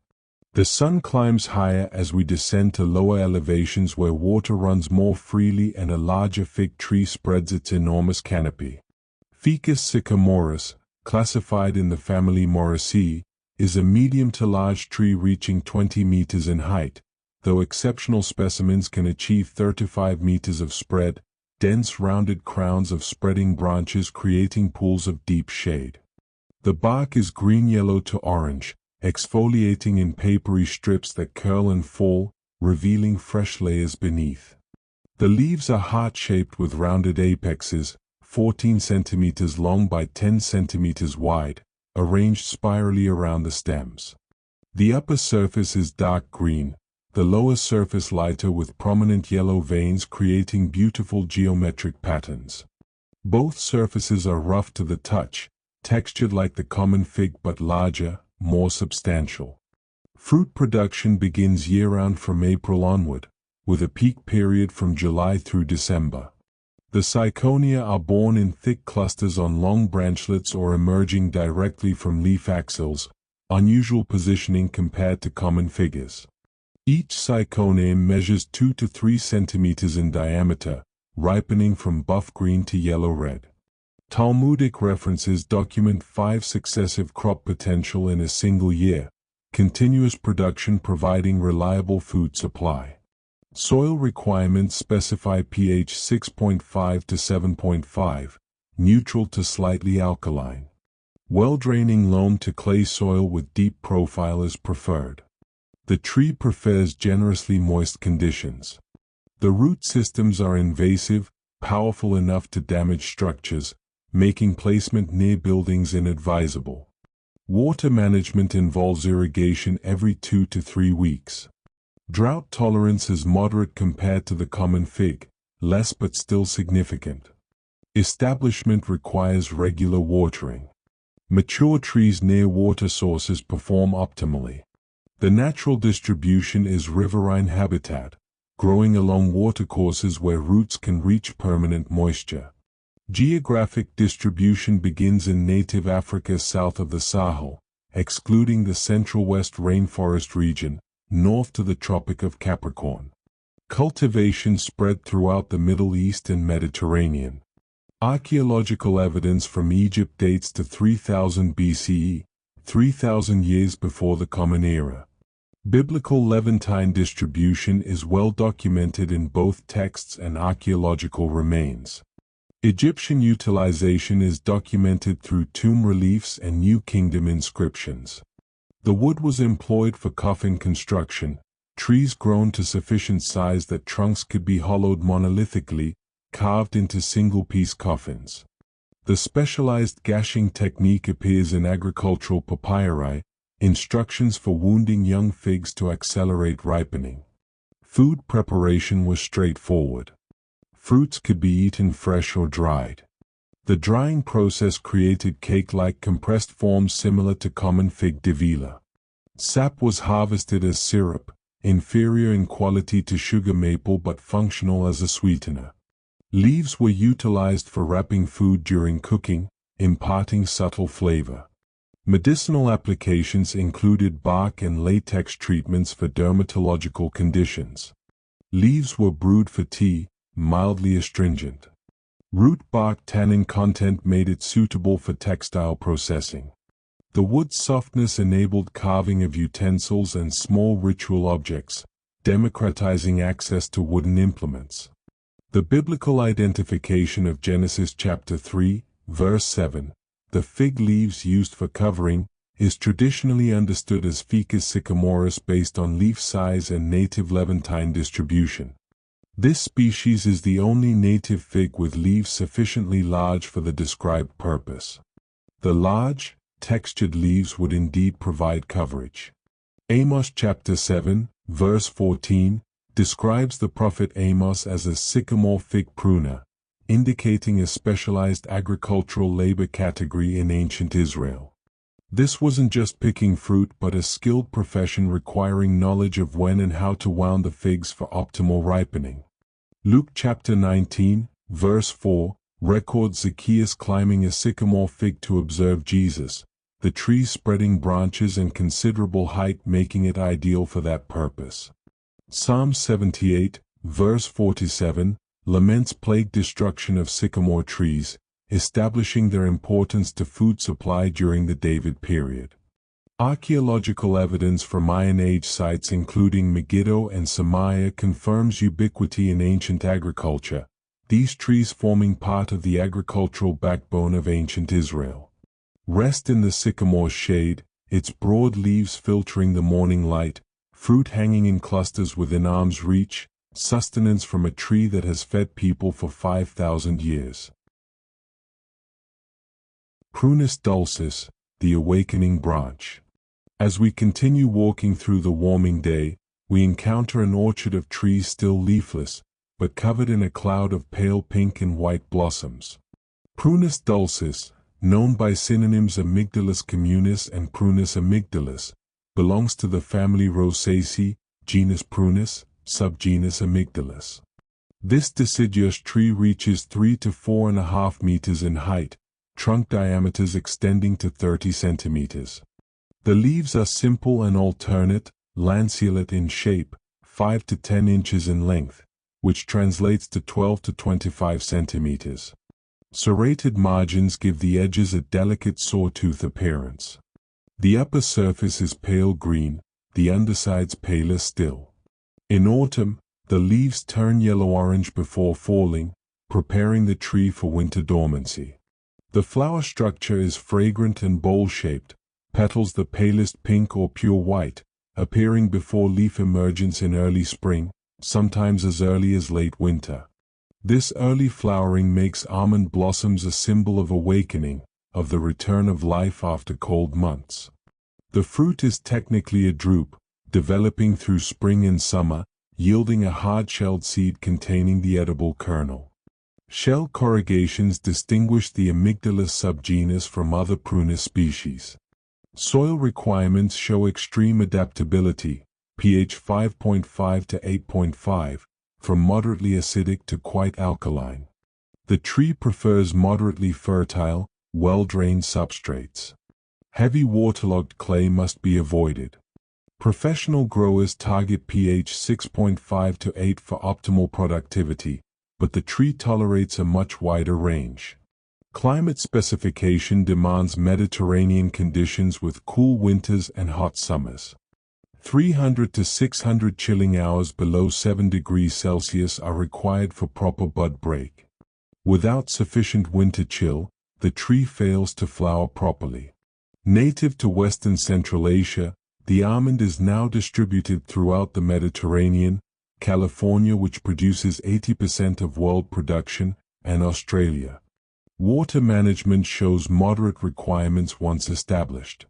The sun climbs higher as we descend to lower elevations where water runs more freely and a larger fig tree spreads its enormous canopy. Ficus sycamoris, classified in the family Moraceae, is a medium to large tree reaching 20 meters in height, though exceptional specimens can achieve 35 meters of spread, dense rounded crowns of spreading branches creating pools of deep shade. The bark is green-yellow to orange, exfoliating in papery strips that curl and fall, revealing fresh layers beneath. The leaves are heart-shaped with rounded apexes, 14 centimeters long by 10 centimeters wide, arranged spirally around the stems. The upper surface is dark green, the lower surface lighter with prominent yellow veins creating beautiful geometric patterns. Both surfaces are rough to the touch, textured like the common fig but larger, more substantial. Fruit production begins year-round from April onward, with a peak period from July through December. The syconia are borne in thick clusters on long branchlets or emerging directly from leaf axils, unusual positioning compared to common figures. Each syconium measures 2 to 3 centimeters in diameter, ripening from buff green to yellow-red. Talmudic references document 5 successive crop potential in a single year, continuous production providing reliable food supply. Soil requirements specify pH 6.5 to 7.5, neutral to slightly alkaline. Well-draining loam to clay soil with deep profile is preferred. The tree prefers generously moist conditions. The root systems are invasive, powerful enough to damage structures, making placement near buildings inadvisable. Water management involves irrigation every 2 to 3 weeks. Drought tolerance is moderate compared to the common fig, less but still significant. Establishment requires regular watering. Mature trees near water sources perform optimally. The natural distribution is riverine habitat, growing along watercourses where roots can reach permanent moisture. Geographic distribution begins in native Africa south of the Sahel, excluding the Central West rainforest region, north to the Tropic of Capricorn. Cultivation spread throughout the Middle East and Mediterranean. Archaeological evidence from Egypt dates to 3000 BCE, 3000 years before the Common Era. Biblical Levantine distribution is well documented in both texts and archaeological remains. Egyptian utilization is documented through tomb reliefs and New Kingdom inscriptions. The wood was employed for coffin construction, trees grown to sufficient size that trunks could be hollowed monolithically, carved into single-piece coffins. The specialized gashing technique appears in agricultural papyri, instructions for wounding young figs to accelerate ripening. Food preparation was straightforward. Fruits could be eaten fresh or dried. The drying process created cake-like compressed forms similar to common fig divila. Sap was harvested as syrup, inferior in quality to sugar maple but functional as a sweetener. Leaves were utilized for wrapping food during cooking, imparting subtle flavor. Medicinal applications included bark and latex treatments for dermatological conditions. Leaves were brewed for tea, mildly astringent. Root bark tannin content made it suitable for textile processing. The wood's softness enabled carving of utensils and small ritual objects, democratizing access to wooden implements. The biblical identification of Genesis chapter 3, verse 7, the fig leaves used for covering, is traditionally understood as Ficus sycamoris based on leaf size and native Levantine distribution. This species is the only native fig with leaves sufficiently large for the described purpose. The large, textured leaves would indeed provide coverage. Amos chapter 7, verse 14, describes the prophet Amos as a sycamore fig pruner, indicating a specialized agricultural labor category in ancient Israel. This wasn't just picking fruit but a skilled profession requiring knowledge of when and how to wound the figs for optimal ripening. Luke chapter 19, verse 4, records Zacchaeus climbing a sycamore fig to observe Jesus, the tree spreading branches and considerable height making it ideal for that purpose. Psalm 78, verse 47, laments plague destruction of sycamore trees, establishing their importance to food supply during the David period. Archaeological evidence from Iron Age sites including Megiddo and Samaria confirms ubiquity in ancient agriculture, these trees forming part of the agricultural backbone of ancient Israel. Rest in the sycamore's shade, its broad leaves filtering the morning light, fruit hanging in clusters within arm's reach, sustenance from a tree that has fed people for 5,000 years. Prunus dulcis, the awakening branch. As we continue walking through the warming day, we encounter an orchard of trees still leafless, but covered in a cloud of pale pink and white blossoms. Prunus dulcis, known by synonyms Amygdalus communis and Prunus amygdalus, belongs to the family Rosaceae, genus Prunus, subgenus Amygdalus. This deciduous tree reaches 3 to 4.5 meters in height, trunk diameters extending to 30 centimeters. The leaves are simple and alternate, lanceolate in shape, 5 to 10 inches in length, which translates to 12 to 25 centimeters. Serrated margins give the edges a delicate sawtooth appearance. The upper surface is pale green, the undersides paler still. In autumn, The leaves turn yellow-orange before falling, preparing the tree for winter dormancy. The flower structure is fragrant and bowl-shaped, petals the palest pink or pure white, appearing before leaf emergence in early spring, sometimes as early as late winter. This early flowering makes almond blossoms a symbol of awakening, of the return of life after cold months. The fruit is technically a drupe, developing through spring and summer, yielding a hard-shelled seed containing the edible kernel. Shell corrugations distinguish the Amygdala subgenus from other Prunus species. Soil requirements show extreme adaptability, pH 5.5 to 8.5, from moderately acidic to quite alkaline. The tree prefers moderately fertile, well-drained substrates. Heavy waterlogged clay must be avoided. Professional growers target pH 6.5 to 8 for optimal productivity, but the tree tolerates a much wider range. Climate specification demands Mediterranean conditions with cool winters and hot summers. 300 to 600 chilling hours below 7 degrees Celsius are required for proper bud break. Without sufficient winter chill, the tree fails to flower properly. Native to Western Central Asia, the almond is now distributed throughout the Mediterranean, California, which produces 80% of world production, and Australia. Water management shows moderate requirements once established.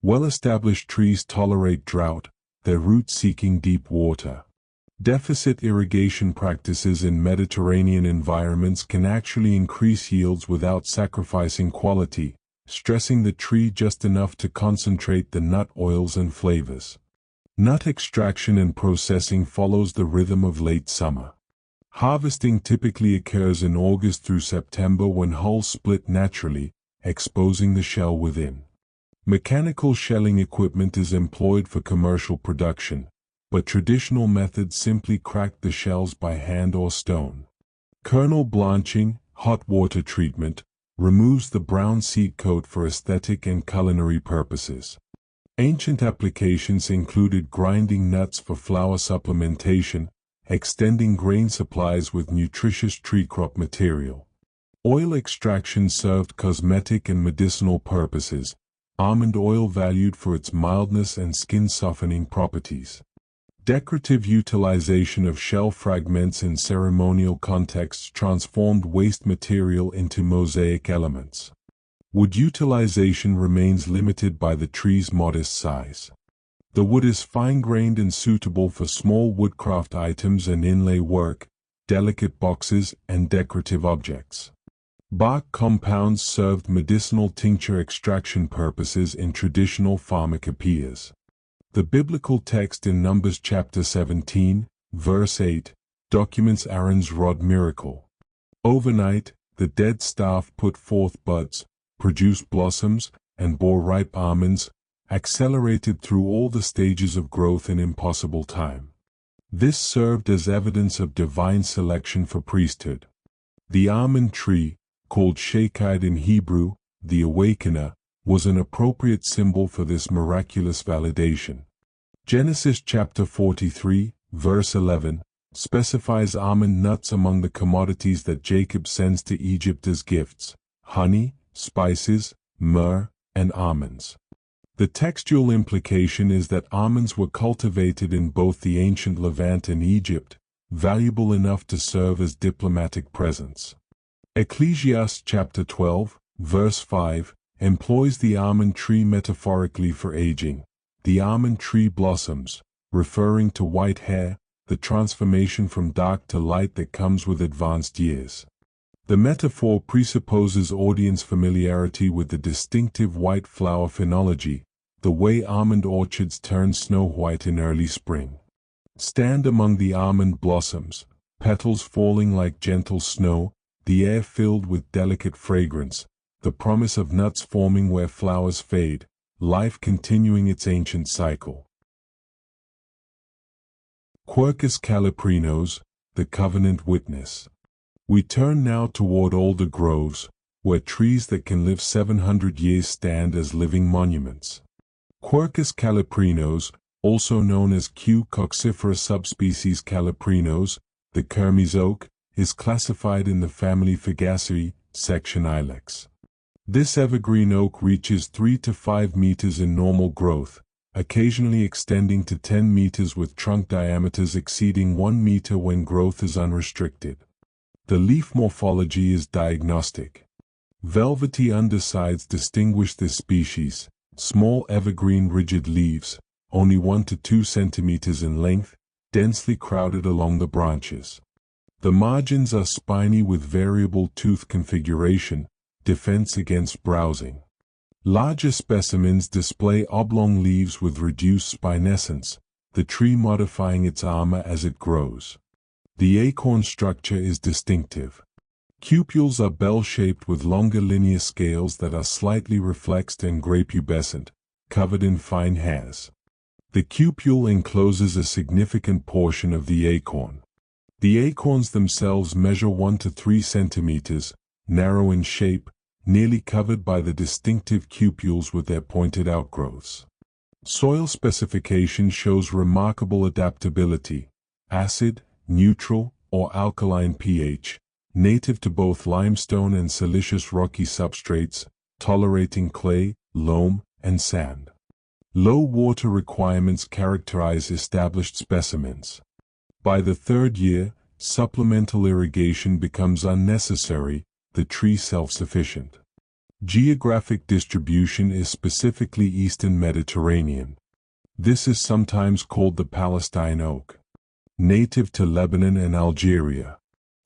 Well-established trees tolerate drought, their roots seeking deep water. Deficit irrigation practices in Mediterranean environments can actually increase yields without sacrificing quality, stressing the tree just enough to concentrate the nut oils and flavors. Nut extraction and processing follows the rhythm of late summer. Harvesting typically occurs in August through September when hulls split naturally, exposing the shell within. Mechanical shelling equipment is employed for commercial production, but traditional methods simply crack the shells by hand or stone. Kernel blanching, hot water treatment, removes the brown seed coat for aesthetic and culinary purposes. Ancient applications included grinding nuts for flour supplementation, extending grain supplies with nutritious tree crop material. Oil extraction served cosmetic and medicinal purposes, almond oil valued for its mildness and skin-softening properties. Decorative utilization of shell fragments in ceremonial contexts transformed waste material into mosaic elements. Wood utilization remains limited by the tree's modest size. The wood is fine-grained and suitable for small woodcraft items and inlay work, delicate boxes, and decorative objects. Bark compounds served medicinal tincture extraction purposes in traditional pharmacopoeias. The biblical text in Numbers chapter 17, verse 8, documents Aaron's rod miracle. Overnight, the dead staff put forth buds, produced blossoms, and bore ripe almonds, accelerated through all the stages of growth in impossible time. This served as evidence of divine selection for priesthood. The almond tree, called Shakid in Hebrew, the awakener, was an appropriate symbol for this miraculous validation. Genesis chapter 43, verse 11, specifies almond nuts among the commodities that Jacob sends to Egypt as gifts: honey, spices, myrrh, and almonds. The textual implication is that almonds were cultivated in both the ancient Levant and Egypt, valuable enough to serve as diplomatic presents. Ecclesiastes chapter 12, verse 5, employs the almond tree metaphorically for aging. The almond tree blossoms, referring to white hair, the transformation from dark to light that comes with advanced years. The metaphor presupposes audience familiarity with the distinctive white flower phenology, the way almond orchards turn snow white in early spring. Stand among the almond blossoms, petals falling like gentle snow, the air filled with delicate fragrance, the promise of nuts forming where flowers fade, life continuing its ancient cycle. Quercus caliprinos, the covenant witness. We turn now toward older groves, where trees that can live 700 years stand as living monuments. Quercus caliprinos, also known as Q. cocciferous subspecies Caliprinos, the Kermes oak, is classified in the family Figaceae, section Ilex. This evergreen oak reaches 3 to 5 meters in normal growth, occasionally extending to 10 meters with trunk diameters exceeding 1 meter when growth is unrestricted. The leaf morphology is diagnostic. Velvety undersides distinguish this species, small evergreen rigid leaves, only 1 to 2 centimeters in length, densely crowded along the branches. The margins are spiny with variable tooth configuration, defense against browsing. Larger specimens display oblong leaves with reduced spinescence, the tree modifying its armor as it grows. The acorn structure is distinctive. Cupules are bell-shaped with longer linear scales that are slightly reflexed and grapepubescent, covered in fine hairs. The cupule encloses a significant portion of the acorn. The acorns themselves measure 1 to 3 centimeters, narrow in shape, nearly covered by the distinctive cupules with their pointed outgrowths. Soil specification shows remarkable adaptability, acid, neutral, or alkaline pH, native to both limestone and siliceous rocky substrates, tolerating clay, loam, and sand. Low water requirements characterize established specimens. By the third year, supplemental irrigation becomes unnecessary, the tree self-sufficient. Geographic distribution is specifically Eastern Mediterranean. This is sometimes called the Palestine oak. Native to Lebanon and Algeria.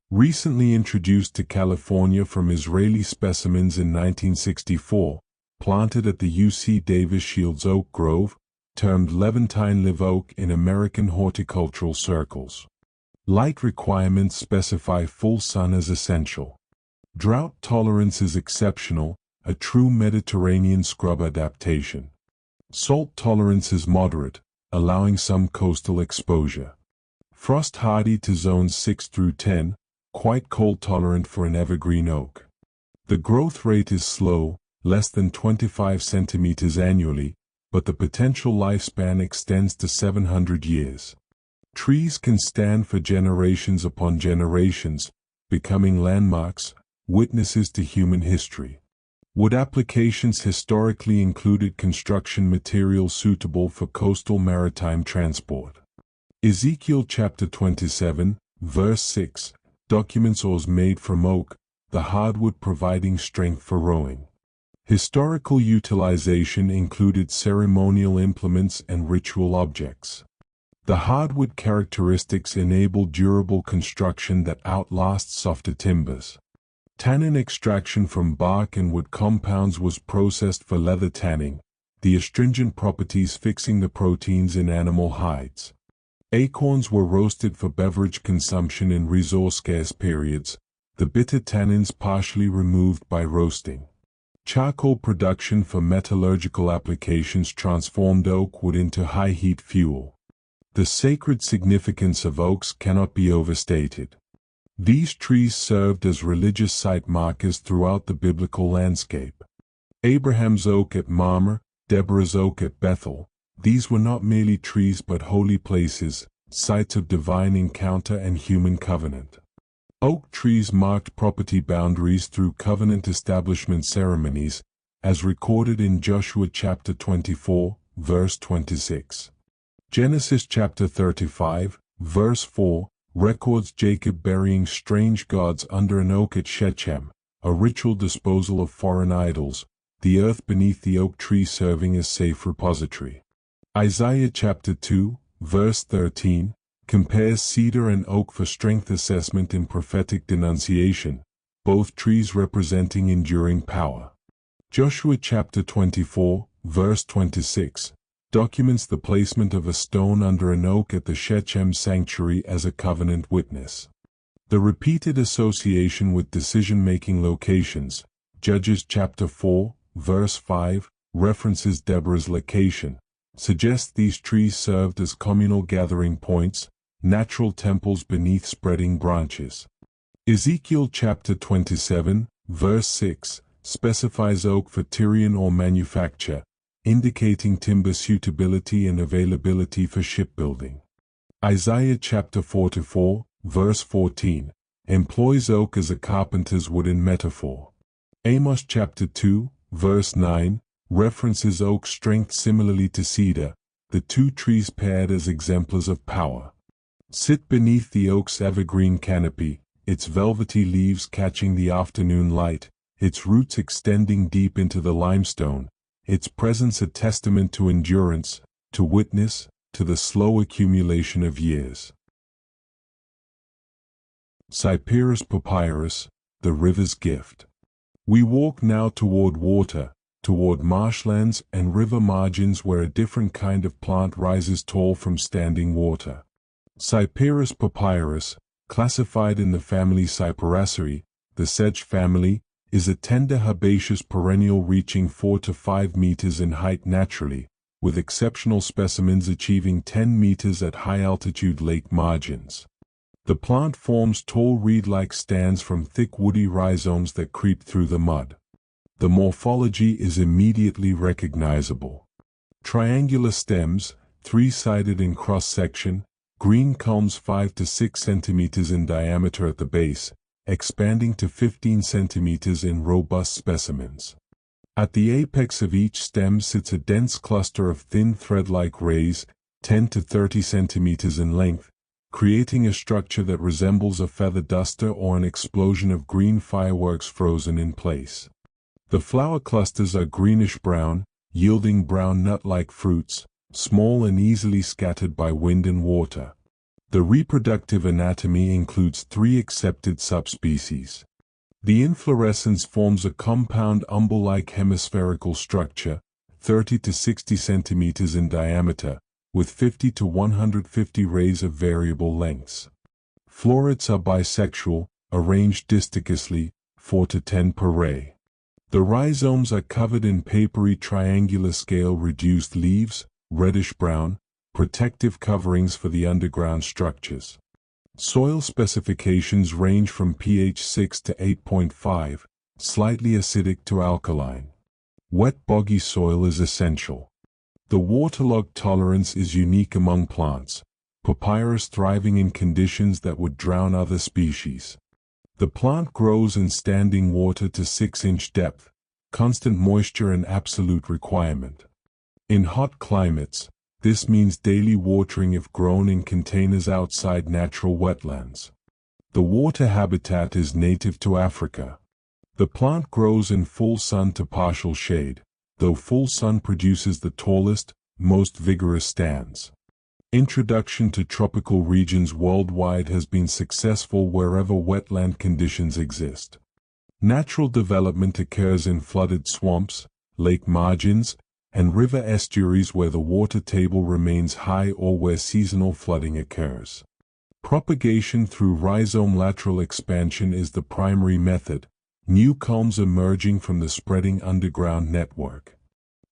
Recently introduced to California from Israeli specimens in 1964, planted at the UC Davis Shields Oak Grove, termed Levantine live oak in American horticultural circles. Light requirements specify full sun as essential. Drought tolerance is exceptional, a true Mediterranean scrub adaptation. Salt tolerance is moderate, allowing some coastal exposure. Frost hardy to zones 6 through 10, quite cold tolerant for an evergreen oak. The growth rate is slow, less than 25 centimeters annually, but the potential lifespan extends to 700 years. Trees can stand for generations upon generations, becoming landmarks, witnesses to human history. Wood applications historically included construction materials suitable for coastal maritime transport. Ezekiel chapter 27, verse 6, documents oars made from oak, the hardwood providing strength for rowing. Historical utilization included ceremonial implements and ritual objects. The hardwood characteristics enabled durable construction that outlasts softer timbers. Tannin extraction from bark and wood compounds was processed for leather tanning, the astringent properties fixing the proteins in animal hides. Acorns were roasted for beverage consumption in resource-scarce periods, the bitter tannins partially removed by roasting. Charcoal production for metallurgical applications transformed oak wood into high-heat fuel. The sacred significance of oaks cannot be overstated. These trees served as religious site markers throughout the biblical landscape. Abraham's oak at Mamre, Deborah's oak at Bethel, these were not merely trees but holy places, sites of divine encounter and human covenant. Oak trees marked property boundaries through covenant establishment ceremonies, as recorded in Joshua chapter 24, verse 26. Genesis chapter 35, verse 4, records Jacob burying strange gods under an oak at Shechem, a ritual disposal of foreign idols, the earth beneath the oak tree serving as safe repository. Isaiah chapter 2, verse 13, compares cedar and oak for strength assessment in prophetic denunciation, both trees representing enduring power. Joshua chapter 24, verse 26, documents the placement of a stone under an oak at the Shechem sanctuary as a covenant witness. The repeated association with decision-making locations, Judges chapter 4, verse 5, references Deborah's location, suggests these trees served as communal gathering points, natural temples beneath spreading branches. Ezekiel chapter 27, verse 6, specifies oak for Tyrian or manufacture, indicating timber suitability and availability for shipbuilding. Isaiah chapter 44, verse 14, employs oak as a carpenter's wooden metaphor. Amos chapter 2, verse 9, references oak's strength similarly to cedar, the two trees paired as exemplars of power. Sit beneath the oak's evergreen canopy, its velvety leaves catching the afternoon light, its roots extending deep into the limestone, its presence a testament to endurance, to witness, to the slow accumulation of years. Cyperus papyrus, the river's gift. We walk now toward water, toward marshlands and river margins where a different kind of plant rises tall from standing water. Cyperus papyrus, classified in the family Cyperaceae, the sedge family, is a tender herbaceous perennial reaching 4 to 5 meters in height naturally, with exceptional specimens achieving 10 meters at high-altitude lake margins. The plant forms tall reed-like stands from thick woody rhizomes that creep through the mud. The morphology is immediately recognizable. Triangular stems, three-sided in cross-section, green culms 5 to 6 centimeters in diameter at the base, expanding to 15 centimeters in robust specimens. At the apex of each stem sits a dense cluster of thin thread-like rays, 10 to 30 centimeters in length, creating a structure that resembles a feather duster or an explosion of green fireworks frozen in place. The flower clusters are greenish-brown, yielding brown nut-like fruits, small and easily scattered by wind and water. The reproductive anatomy includes 3 accepted subspecies. The inflorescence forms a compound umbel-like hemispherical structure, 30 to 60 centimeters in diameter, with 50 to 150 rays of variable lengths. Florets are bisexual, arranged distichously, 4 to 10 per ray. The rhizomes are covered in papery triangular scale-reduced leaves, reddish-brown, protective coverings for the underground structures. Soil specifications range from pH 6 to 8.5, slightly acidic to alkaline. Wet boggy soil is essential. The waterlogged tolerance is unique among plants, papyrus thriving in conditions that would drown other species. The plant grows in standing water to 6-inch depth, constant moisture an absolute requirement. In hot climates, this means daily watering if grown in containers outside natural wetlands. The water habitat is native to Africa. The plant grows in full sun to partial shade, though full sun produces the tallest, most vigorous stands. Introduction to tropical regions worldwide has been successful wherever wetland conditions exist. Natural development occurs in flooded swamps, lake margins, and river estuaries where the water table remains high or where seasonal flooding occurs. Propagation through rhizome lateral expansion is the primary method, new culms emerging from the spreading underground network.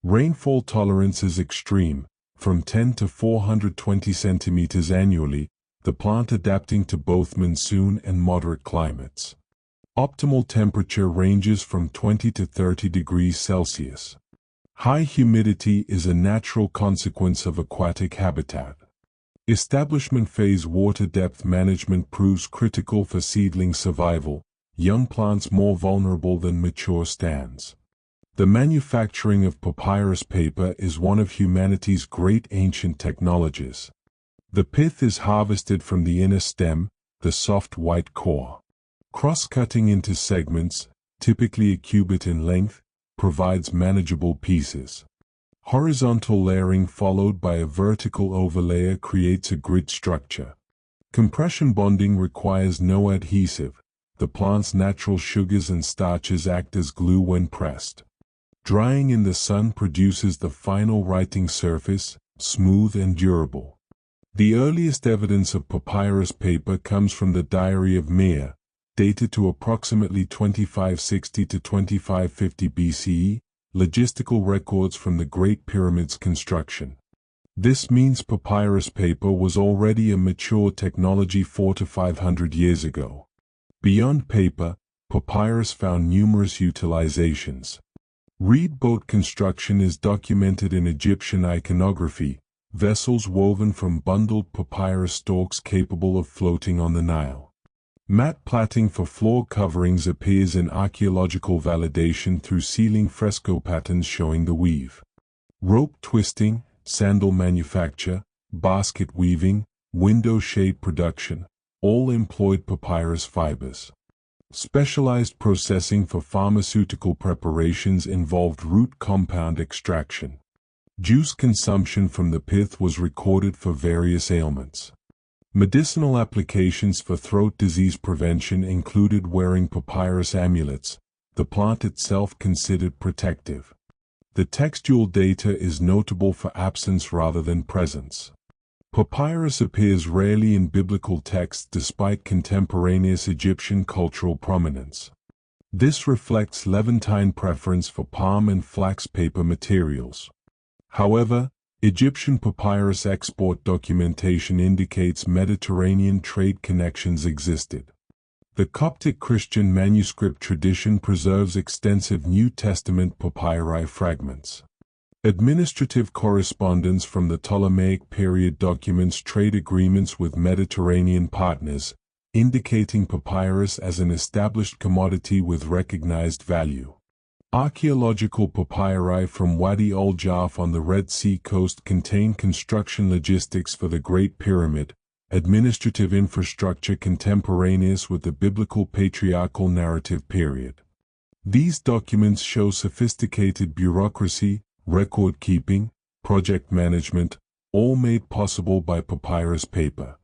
Rainfall tolerance is extreme, from 10 to 420 centimeters annually, the plant adapting to both monsoon and moderate climates. Optimal temperature ranges from 20 to 30 degrees Celsius. High humidity is a natural consequence of aquatic habitat. Establishment phase water depth management proves critical for seedling survival, young plants more vulnerable than mature stands. The manufacturing of papyrus paper is one of humanity's great ancient technologies. The pith is harvested from the inner stem, the soft white core. Cross-cutting into segments, typically a cubit in length, provides manageable pieces. Horizontal layering followed by a vertical overlayer creates a grid structure. Compression bonding requires no adhesive. The plant's natural sugars and starches act as glue when pressed. Drying in the sun produces the final writing surface, smooth and durable. The earliest evidence of papyrus paper comes from the Diary of Myrrh, dated to approximately 2560 to 2550 BCE, logistical records from the Great Pyramid's construction. This means papyrus paper was already a mature technology 400 to 500 years ago. Beyond paper, papyrus found numerous utilizations. Reed boat construction is documented in Egyptian iconography, vessels woven from bundled papyrus stalks capable of floating on the Nile. Matte plaiting for floor coverings appears in archaeological validation through ceiling fresco patterns showing the weave. Rope twisting, sandal manufacture, basket weaving, window shade production, all employed papyrus fibers. Specialized processing for pharmaceutical preparations involved root compound extraction. Juice consumption from the pith was recorded for various ailments. Medicinal applications for throat disease prevention included wearing papyrus amulets, the plant itself considered protective. The textual data is notable for absence rather than presence. Papyrus appears rarely in biblical texts despite contemporaneous Egyptian cultural prominence. This reflects Levantine preference for palm and flax paper materials. However, Egyptian papyrus export documentation indicates Mediterranean trade connections existed. The Coptic Christian manuscript tradition preserves extensive New Testament papyri fragments. Administrative correspondence from the Ptolemaic period documents trade agreements with Mediterranean partners, indicating papyrus as an established commodity with recognized value. Archaeological papyri from Wadi al-Jaf on the Red Sea coast contain construction logistics for the Great Pyramid, administrative infrastructure contemporaneous with the biblical patriarchal narrative period. These documents show sophisticated bureaucracy, record-keeping, project management, all made possible by papyrus paper.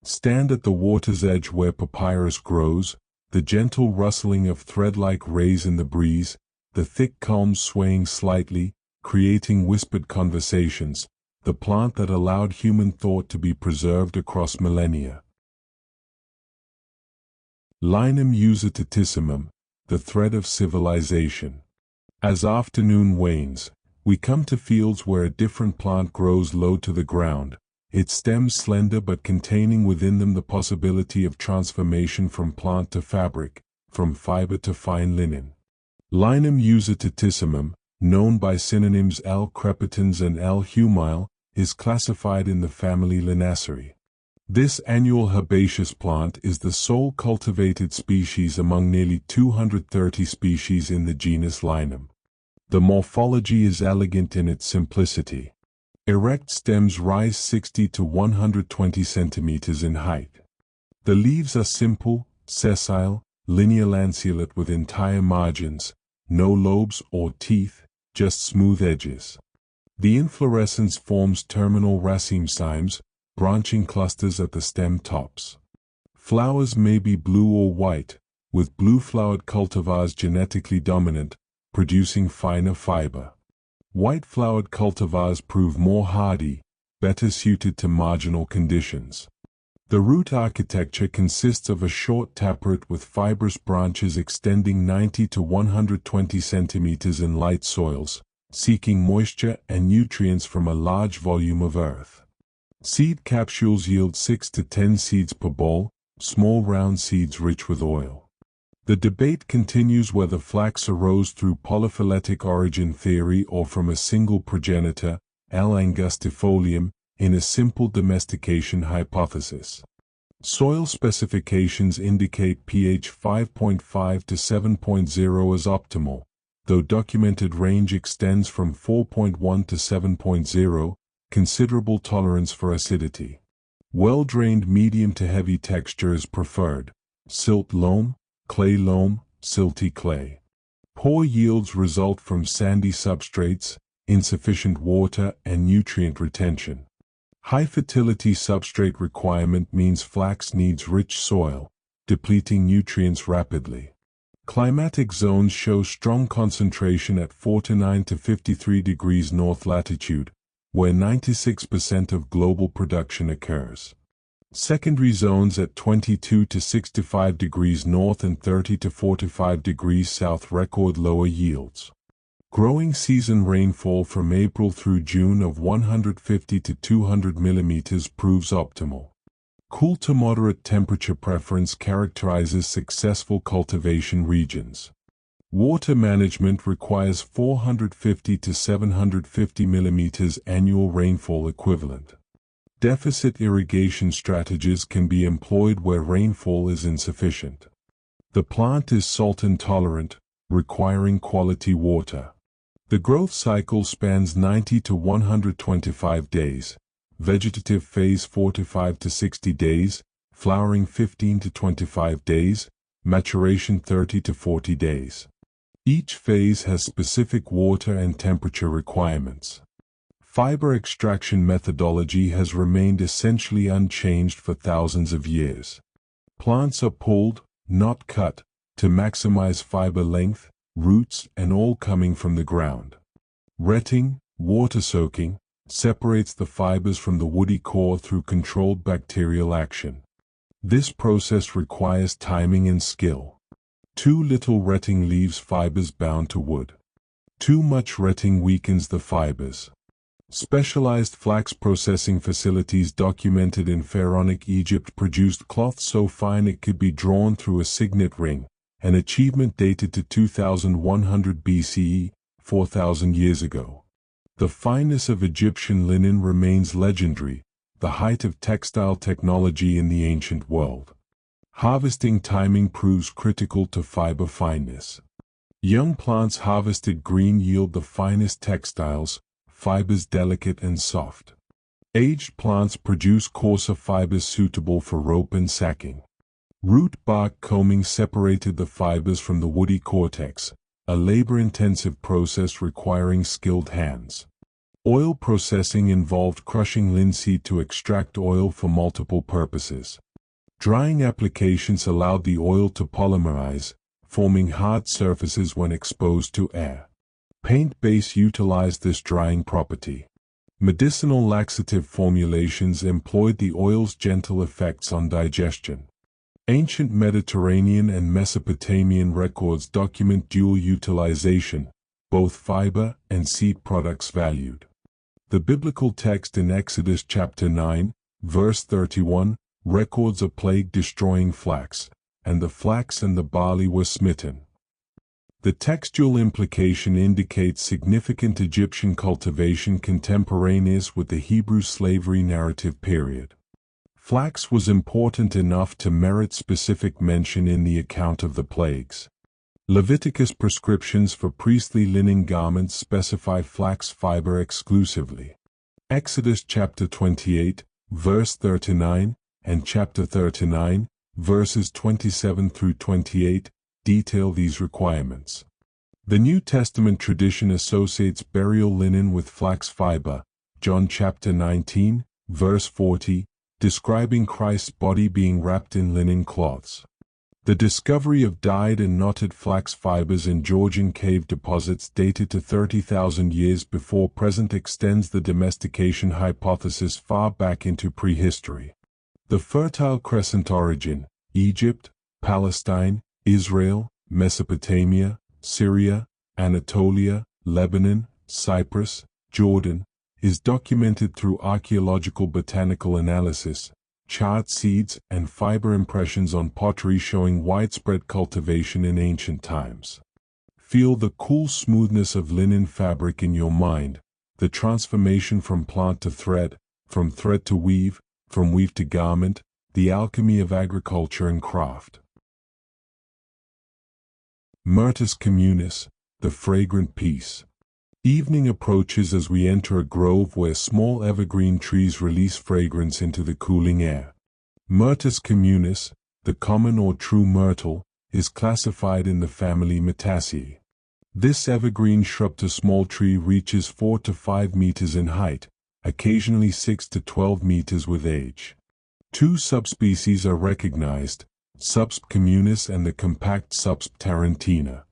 Stand at the water's edge where papyrus grows, the gentle rustling of thread-like rays in the breeze, the thick culms swaying slightly, creating whispered conversations, the plant that allowed human thought to be preserved across millennia. Linum usatissimum, the thread of civilization. As afternoon wanes, we come to fields where a different plant grows low to the ground, its stems slender but containing within them the possibility of transformation from plant to fabric, from fiber to fine linen. Linum usatissimum, known by synonyms L. crepitans and L. humile, is classified in the family Linaceae. This annual herbaceous plant is the sole cultivated species among nearly 230 species in the genus Linum. The morphology is elegant in its simplicity. Erect stems rise 60 to 120 centimeters in height. The leaves are simple, sessile, linear-lanceolate with entire margins, no lobes or teeth, just smooth edges. The inflorescence forms terminal raceme cymes, branching clusters at the stem tops. Flowers may be blue or white, with blue-flowered cultivars genetically dominant, producing finer fiber. White-flowered cultivars prove more hardy, better suited to marginal conditions. The root architecture consists of a short taproot with fibrous branches extending 90 to 120 centimeters in light soils, seeking moisture and nutrients from a large volume of earth. Seed capsules yield 6 to 10 seeds per ball, small round seeds rich with oil. The debate continues whether flax arose through polyphyletic origin theory or from a single progenitor, L. angustifolium, in a simple domestication hypothesis. Soil specifications indicate pH 5.5 to 7.0 as optimal, though documented range extends from 4.1 to 7.0, considerable tolerance for acidity. Well-drained medium to heavy texture is preferred. Silt loam, clay loam, silty clay. Poor yields result from sandy substrates, insufficient water and nutrient retention. High fertility substrate requirement means flax needs rich soil, depleting nutrients rapidly. Climatic zones show strong concentration at 49 to 53 degrees north latitude, where 96% of global production occurs. Secondary zones at 22 to 65 degrees north and 30 to 45 degrees south record lower yields. Growing season rainfall from April through June of 150 to 200 millimeters proves optimal. Cool to moderate temperature preference characterizes successful cultivation regions. Water management requires 450 to 750 millimeters annual rainfall equivalent. Deficit irrigation strategies can be employed where rainfall is insufficient. The plant is salt intolerant, requiring quality water. The growth cycle spans 90 to 125 days, vegetative phase 45 to 60 days, flowering 15 to 25 days, maturation 30 to 40 days. Each phase has specific water and temperature requirements. Fiber extraction methodology has remained essentially unchanged for thousands of years. Plants are pulled, not cut, to maximize fiber length, roots, and all coming from the ground. Retting, water soaking, separates the fibers from the woody core through controlled bacterial action. This process requires timing and skill. Too little retting leaves fibers bound to wood. Too much retting weakens the fibers. Specialized flax processing facilities documented in Pharaonic Egypt produced cloth so fine it could be drawn through a signet ring, an achievement dated to 2100 BCE, 4,000 years ago. The fineness of Egyptian linen remains legendary, the height of textile technology in the ancient world. Harvesting timing proves critical to fiber fineness. Young plants harvested green yield the finest textiles, fibers delicate and soft. Aged plants produce coarser fibers suitable for rope and sacking. Root bark combing separated the fibers from the woody cortex, a labor-intensive process requiring skilled hands. Oil processing involved crushing linseed to extract oil for multiple purposes. Drying applications allowed the oil to polymerize, forming hard surfaces when exposed to air. Paint base utilized this drying property. Medicinal laxative formulations employed the oil's gentle effects on digestion. Ancient Mediterranean and Mesopotamian records document dual utilization, both fiber and seed products valued. The biblical text in Exodus chapter 9, verse 31, records a plague destroying flax, and the flax and the barley were smitten. The textual implication indicates significant Egyptian cultivation contemporaneous with the Hebrew slavery narrative period. Flax was important enough to merit specific mention in the account of the plagues. Leviticus prescriptions for priestly linen garments specify flax fiber exclusively. Exodus chapter 28, verse 39, and chapter 39, verses 27 through 28, detail these requirements. The New Testament tradition associates burial linen with flax fiber, John chapter 19, verse 40, describing Christ's body being wrapped in linen cloths. The discovery of dyed and knotted flax fibers in Georgian cave deposits dated to 30,000 years before present extends the domestication hypothesis far back into prehistory. The Fertile Crescent origin, Egypt, Palestine, Israel, Mesopotamia, Syria, Anatolia, Lebanon, Cyprus, Jordan, is documented through archaeological botanical analysis, charred seeds, and fiber impressions on pottery showing widespread cultivation in ancient times. Feel the cool smoothness of linen fabric in your mind, the transformation from plant to thread, from thread to weave, from weave to garment, the alchemy of agriculture and craft. Myrtus communis, the fragrant peace. Evening approaches as we enter a grove where small evergreen trees release fragrance into the cooling air. Myrtus communis, the common or true myrtle, is classified in the family Myrtaceae. This evergreen shrub to small tree reaches 4 to 5 meters in height, occasionally 6 to 12 meters with age. Two subspecies are recognized, Subsp communis and the compact Subsp tarentina.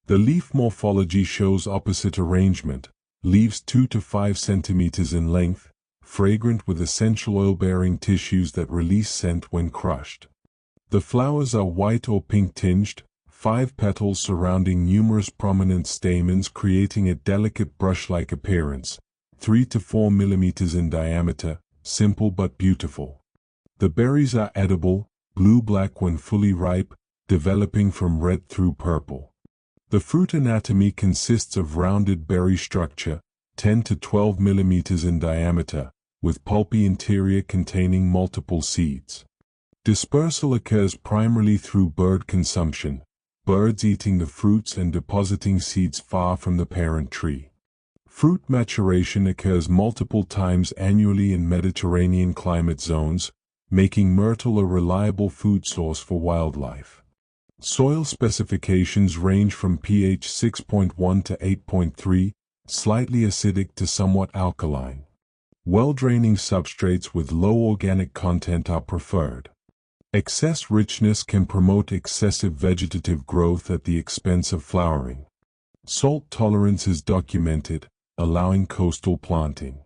The leaf morphology shows opposite arrangement, leaves 2 to 5 centimeters in length, fragrant with essential oil-bearing tissues that release scent when crushed. The flowers are white or pink tinged, 5 petals surrounding numerous prominent stamens creating a delicate brush-like appearance, 3 to 4 millimeters in diameter, simple but beautiful. The berries are edible, blue-black when fully ripe, developing from red through purple. The fruit anatomy consists of rounded berry structure, 10 to 12 millimeters in diameter, with pulpy interior containing multiple seeds. Dispersal occurs primarily through bird consumption, birds eating the fruits and depositing seeds far from the parent tree. Fruit maturation occurs multiple times annually in Mediterranean climate zones, making myrtle a reliable food source for wildlife. Soil specifications range from pH 6.1 to 8.3, slightly acidic to somewhat alkaline. Well-draining substrates with low organic content are preferred. Excess richness can promote excessive vegetative growth at the expense of flowering. Salt tolerance is documented, allowing coastal planting.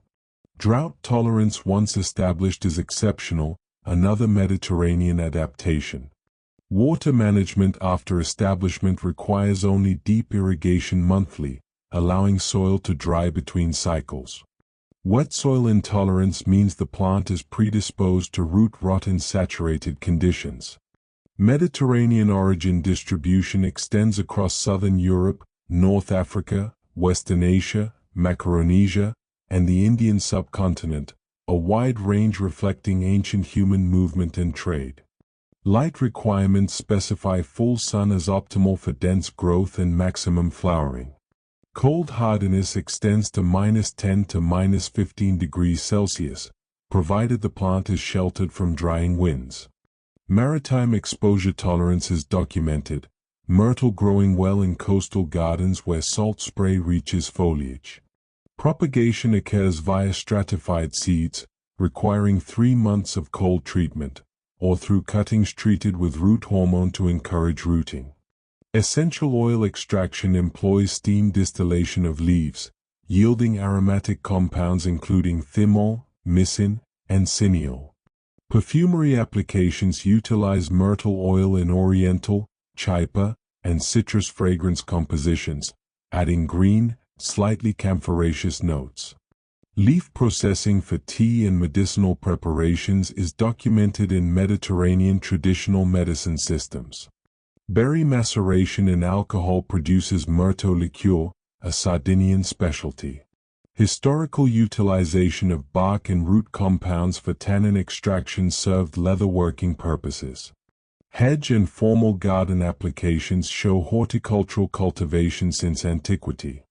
Drought tolerance once established is exceptional, another Mediterranean adaptation. Water management after establishment requires only deep irrigation monthly, allowing soil to dry between cycles. Wet soil intolerance means the plant is predisposed to root rot in saturated conditions. Mediterranean origin distribution extends across southern Europe, North Africa, Western Asia, Macaronesia, and the Indian subcontinent, a wide range reflecting ancient human movement and trade. Light requirements specify full sun as optimal for dense growth and maximum flowering. Cold hardiness extends to -10 to -15 degrees Celsius, provided the plant is sheltered from drying winds. Maritime exposure tolerance is documented, myrtle growing well in coastal gardens where salt spray reaches foliage. Propagation occurs via stratified seeds, requiring 3 months of cold treatment, or through cuttings treated with root hormone to encourage rooting. Essential oil extraction employs steam distillation of leaves, yielding aromatic compounds including thymol, mycin, and cineol. Perfumery applications utilize myrtle oil in oriental, chypre, and citrus fragrance compositions, adding green, slightly camphoraceous notes. Leaf processing for tea and medicinal preparations is documented in Mediterranean traditional medicine systems. Berry maceration in alcohol produces myrto liqueur, a Sardinian specialty. Historical utilization of bark and root compounds for tannin extraction served leatherworking purposes. Hedge and formal garden applications show horticultural cultivation since antiquity.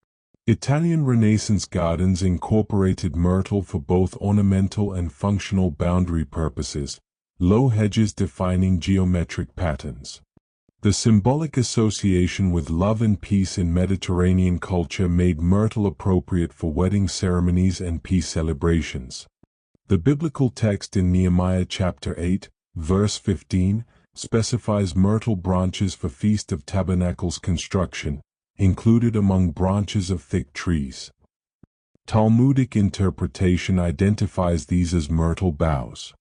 Italian Renaissance gardens incorporated myrtle for both ornamental and functional boundary purposes, low hedges defining geometric patterns. The symbolic association with love and peace in Mediterranean culture made myrtle appropriate for wedding ceremonies and peace celebrations. The biblical text in Nehemiah chapter 8, verse 15, specifies myrtle branches for Feast of Tabernacles construction, included among branches of thick trees. Talmudic interpretation identifies these as myrtle boughs.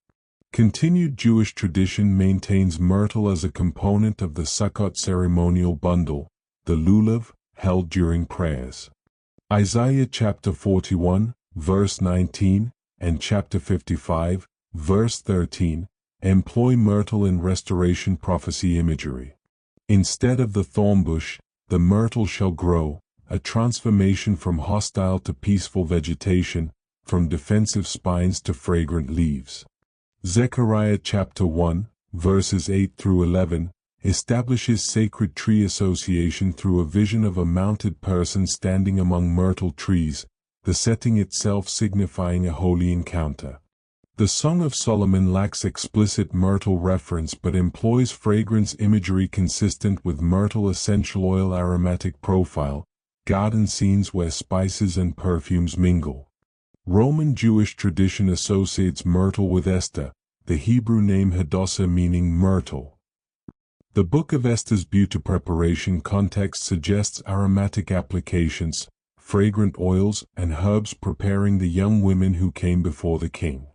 Continued Jewish tradition maintains myrtle as a component of the Sukkot ceremonial bundle, the lulav, held during prayers. Isaiah chapter 41, verse 19, and chapter 55, verse 13, employ myrtle in restoration prophecy imagery. Instead of the thorn bush, the myrtle shall grow, a transformation from hostile to peaceful vegetation, from defensive spines to fragrant leaves. Zechariah chapter 1, verses 8 through 11, establishes sacred tree association through a vision of a mounted person standing among myrtle trees, the setting itself signifying a holy encounter. The Song of Solomon lacks explicit myrtle reference but employs fragrance imagery consistent with myrtle essential oil aromatic profile, garden scenes where spices and perfumes mingle. Roman Jewish tradition associates myrtle with Esther, the Hebrew name Hadassah meaning myrtle. The Book of Esther's beauty preparation context suggests aromatic applications, fragrant oils, and herbs preparing the young women who came before the king.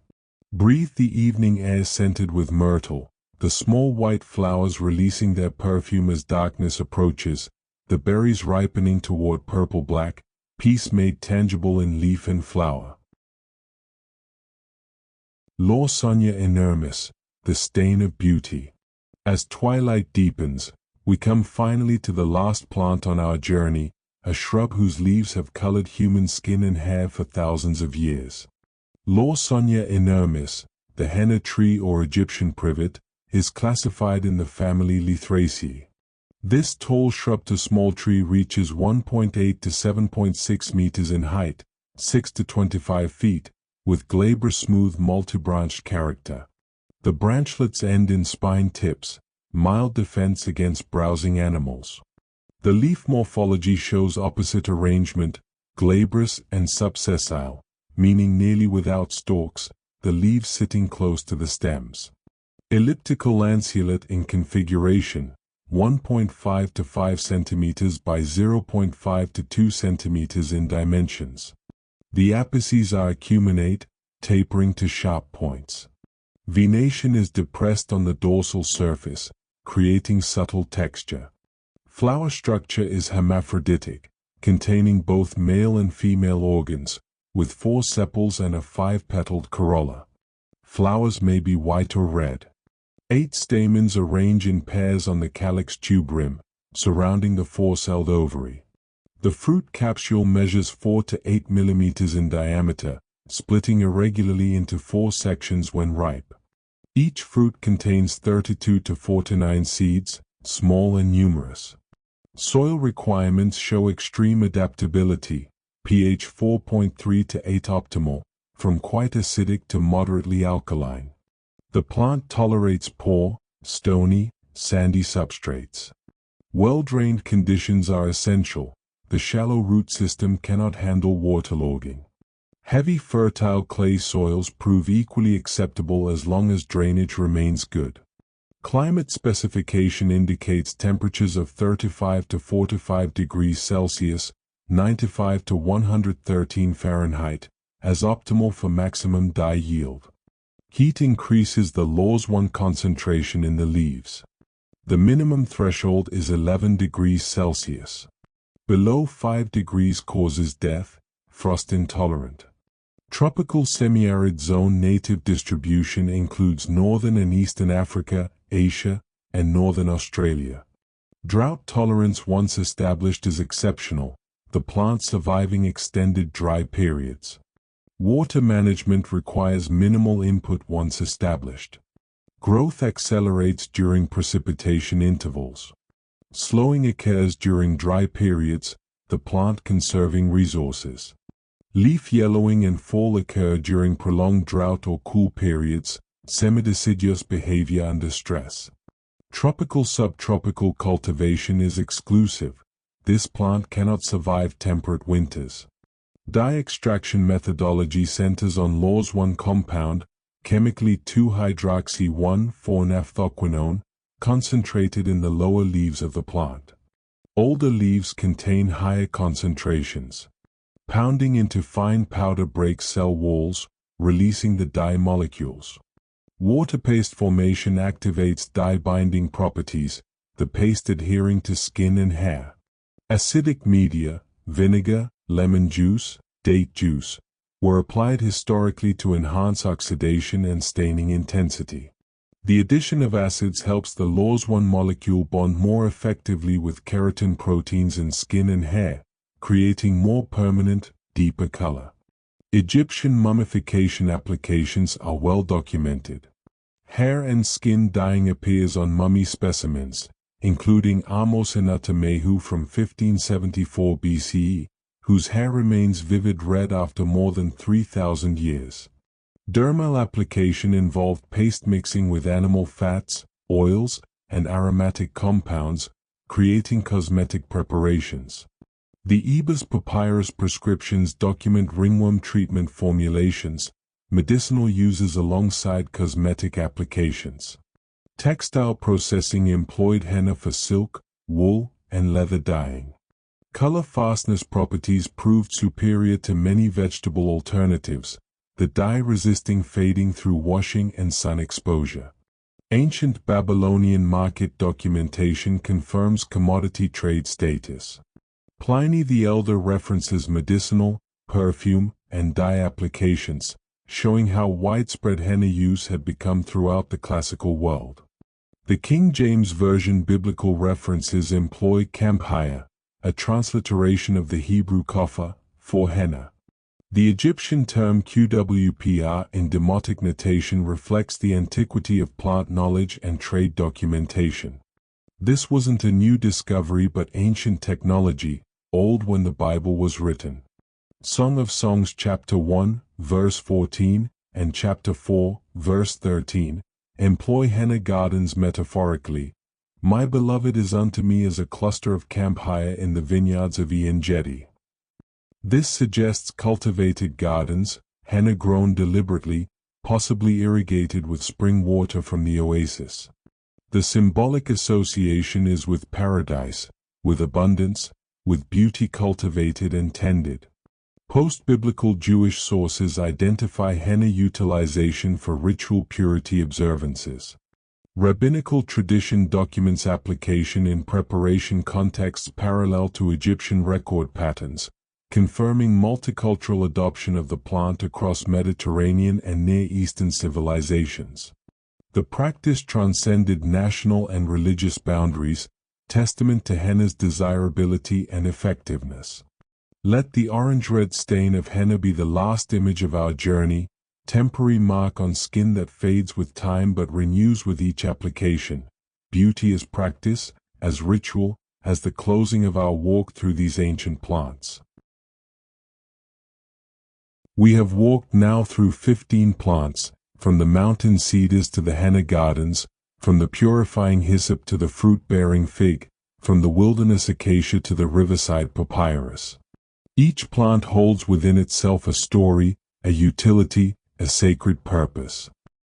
Breathe the evening air scented with myrtle, the small white flowers releasing their perfume as darkness approaches, the berries ripening toward purple-black, peace made tangible in leaf and flower. Lawsonia inermis, the stain of beauty. As twilight deepens, we come finally to the last plant on our journey, a shrub whose leaves have colored human skin and hair for thousands of years. Lawsonia inermis, the henna tree or Egyptian privet, is classified in the family Lythraceae. This tall shrub to small tree reaches 1.8 to 7.6 meters in height, 6 to 25 feet, with glabrous smooth multi-branched character. The branchlets end in spine tips, mild defense against browsing animals. The leaf morphology shows opposite arrangement, glabrous and subsessile, meaning nearly without stalks, the leaves sitting close to the stems. Elliptical lanceolate in configuration, 1.5 to 5 cm by 0.5 to 2 cm in dimensions. The apices are acuminate, tapering to sharp points. Venation is depressed on the dorsal surface, creating subtle texture. Flower structure is hermaphroditic, containing both male and female organs, with 4 sepals and a 5-petaled corolla. Flowers may be white or red. 8 stamens arrange in pairs on the calyx tube rim, surrounding the 4-celled ovary. The fruit capsule measures 4 to 8 mm in diameter, splitting irregularly into 4 sections when ripe. Each fruit contains 32 to 49 seeds, small and numerous. Soil requirements show extreme adaptability, pH 4.3 to 8 optimal, from quite acidic to moderately alkaline. The plant tolerates poor, stony, sandy substrates. Well-drained conditions are essential. The shallow root system cannot handle waterlogging. Heavy fertile clay soils prove equally acceptable as long as drainage remains good. Climate specification indicates temperatures of 35 to 45 degrees Celsius, 95 to 113 Fahrenheit, as optimal for maximum dye yield. Heat increases the LAWS1 concentration in the leaves. The minimum threshold is 11 degrees Celsius. Below 5 degrees causes death, frost intolerant. Tropical semi-arid zone native distribution includes northern and eastern Africa, Asia, and northern Australia. Drought tolerance once established is exceptional, the plant surviving extended dry periods. Water management requires minimal input once established. Growth accelerates during precipitation intervals. Slowing occurs during dry periods, the plant conserving resources. Leaf yellowing and fall occur during prolonged drought or cool periods, semideciduous behavior under stress. Tropical-subtropical cultivation is exclusive. This plant cannot survive temperate winters. Dye extraction methodology centers on LAWS1 compound, chemically 2-hydroxy-1,4-naphthoquinone, concentrated in the lower leaves of the plant. Older leaves contain higher concentrations. Pounding into fine powder breaks cell walls, releasing the dye molecules. Water paste formation activates dye-binding properties, the paste adhering to skin and hair. Acidic media, vinegar, lemon juice, date juice, were applied historically to enhance oxidation and staining intensity. The addition of acids helps the LAWS1 molecule bond more effectively with keratin proteins in skin and hair, creating more permanent, deeper color. Egyptian mummification applications are well documented. Hair and skin dyeing appears on mummy specimens, including Amenemhotep from 1574 BCE, whose hair remains vivid red after more than 3,000 years. Dermal application involved paste mixing with animal fats, oils, and aromatic compounds, creating cosmetic preparations. The Ebers Papyrus prescriptions document ringworm treatment formulations, medicinal uses alongside cosmetic applications. Textile processing employed henna for silk, wool, and leather dyeing. Color fastness properties proved superior to many vegetable alternatives, the dye resisting fading through washing and sun exposure. Ancient Babylonian market documentation confirms commodity trade status. Pliny the Elder references medicinal, perfume, and dye applications, showing how widespread henna use had become throughout the classical world. The King James Version biblical references employ camphire, a transliteration of the Hebrew kopha, for henna. The Egyptian term qwpr in demotic notation reflects the antiquity of plant knowledge and trade documentation. This wasn't a new discovery but ancient technology, old when the Bible was written. Song of Songs chapter 1, verse 14, and chapter 4, verse 13, employ henna gardens metaphorically. My beloved is unto me as a cluster of camphire in the vineyards of En-Gedi. This suggests cultivated gardens, henna grown deliberately, possibly irrigated with spring water from the oasis. The symbolic association is with paradise, with abundance, with beauty cultivated and tended. Post-biblical Jewish sources identify henna utilization for ritual purity observances. Rabbinical tradition documents application in preparation contexts parallel to Egyptian record patterns, confirming multicultural adoption of the plant across Mediterranean and Near Eastern civilizations. The practice transcended national and religious boundaries, testament to henna's desirability and effectiveness. Let the orange-red stain of henna be the last image of our journey, temporary mark on skin that fades with time but renews with each application. Beauty as practice, as ritual, as the closing of our walk through these ancient plants. We have walked now through 15 plants, from the mountain cedars to the henna gardens, from the purifying hyssop to the fruit-bearing fig, from the wilderness acacia to the riverside papyrus. Each plant holds within itself a story, a utility, a sacred purpose.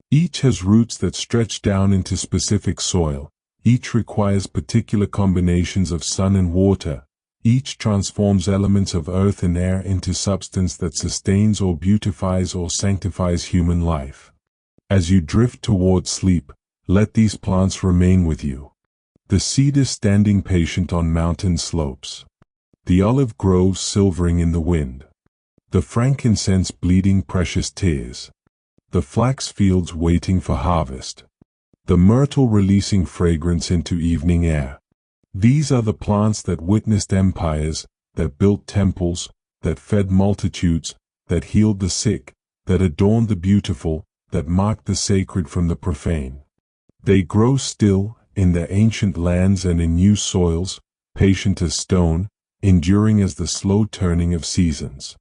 Each has roots that stretch down into specific soil, each requires particular combinations of sun and water, each transforms elements of earth and air into substance that sustains or beautifies or sanctifies human life. As you drift toward sleep, let these plants remain with you. The cedar standing patient on mountain slopes. The olive groves silvering in the wind. The frankincense bleeding precious tears. The flax fields waiting for harvest. The myrtle releasing fragrance into evening air. These are the plants that witnessed empires, that built temples, that fed multitudes, that healed the sick, that adorned the beautiful, that marked the sacred from the profane. They grow still, in their ancient lands and in new soils, patient as stone, enduring as the slow turning of seasons.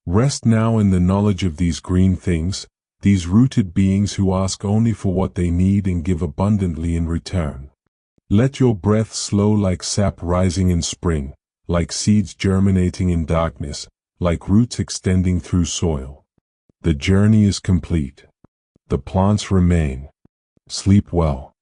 Rest now in the knowledge of these green things, these rooted beings who ask only for what they need and give abundantly in return. Let your breath slow like sap rising in spring, like seeds germinating in darkness, like roots extending through soil. The journey is complete. The plants remain. Sleep well.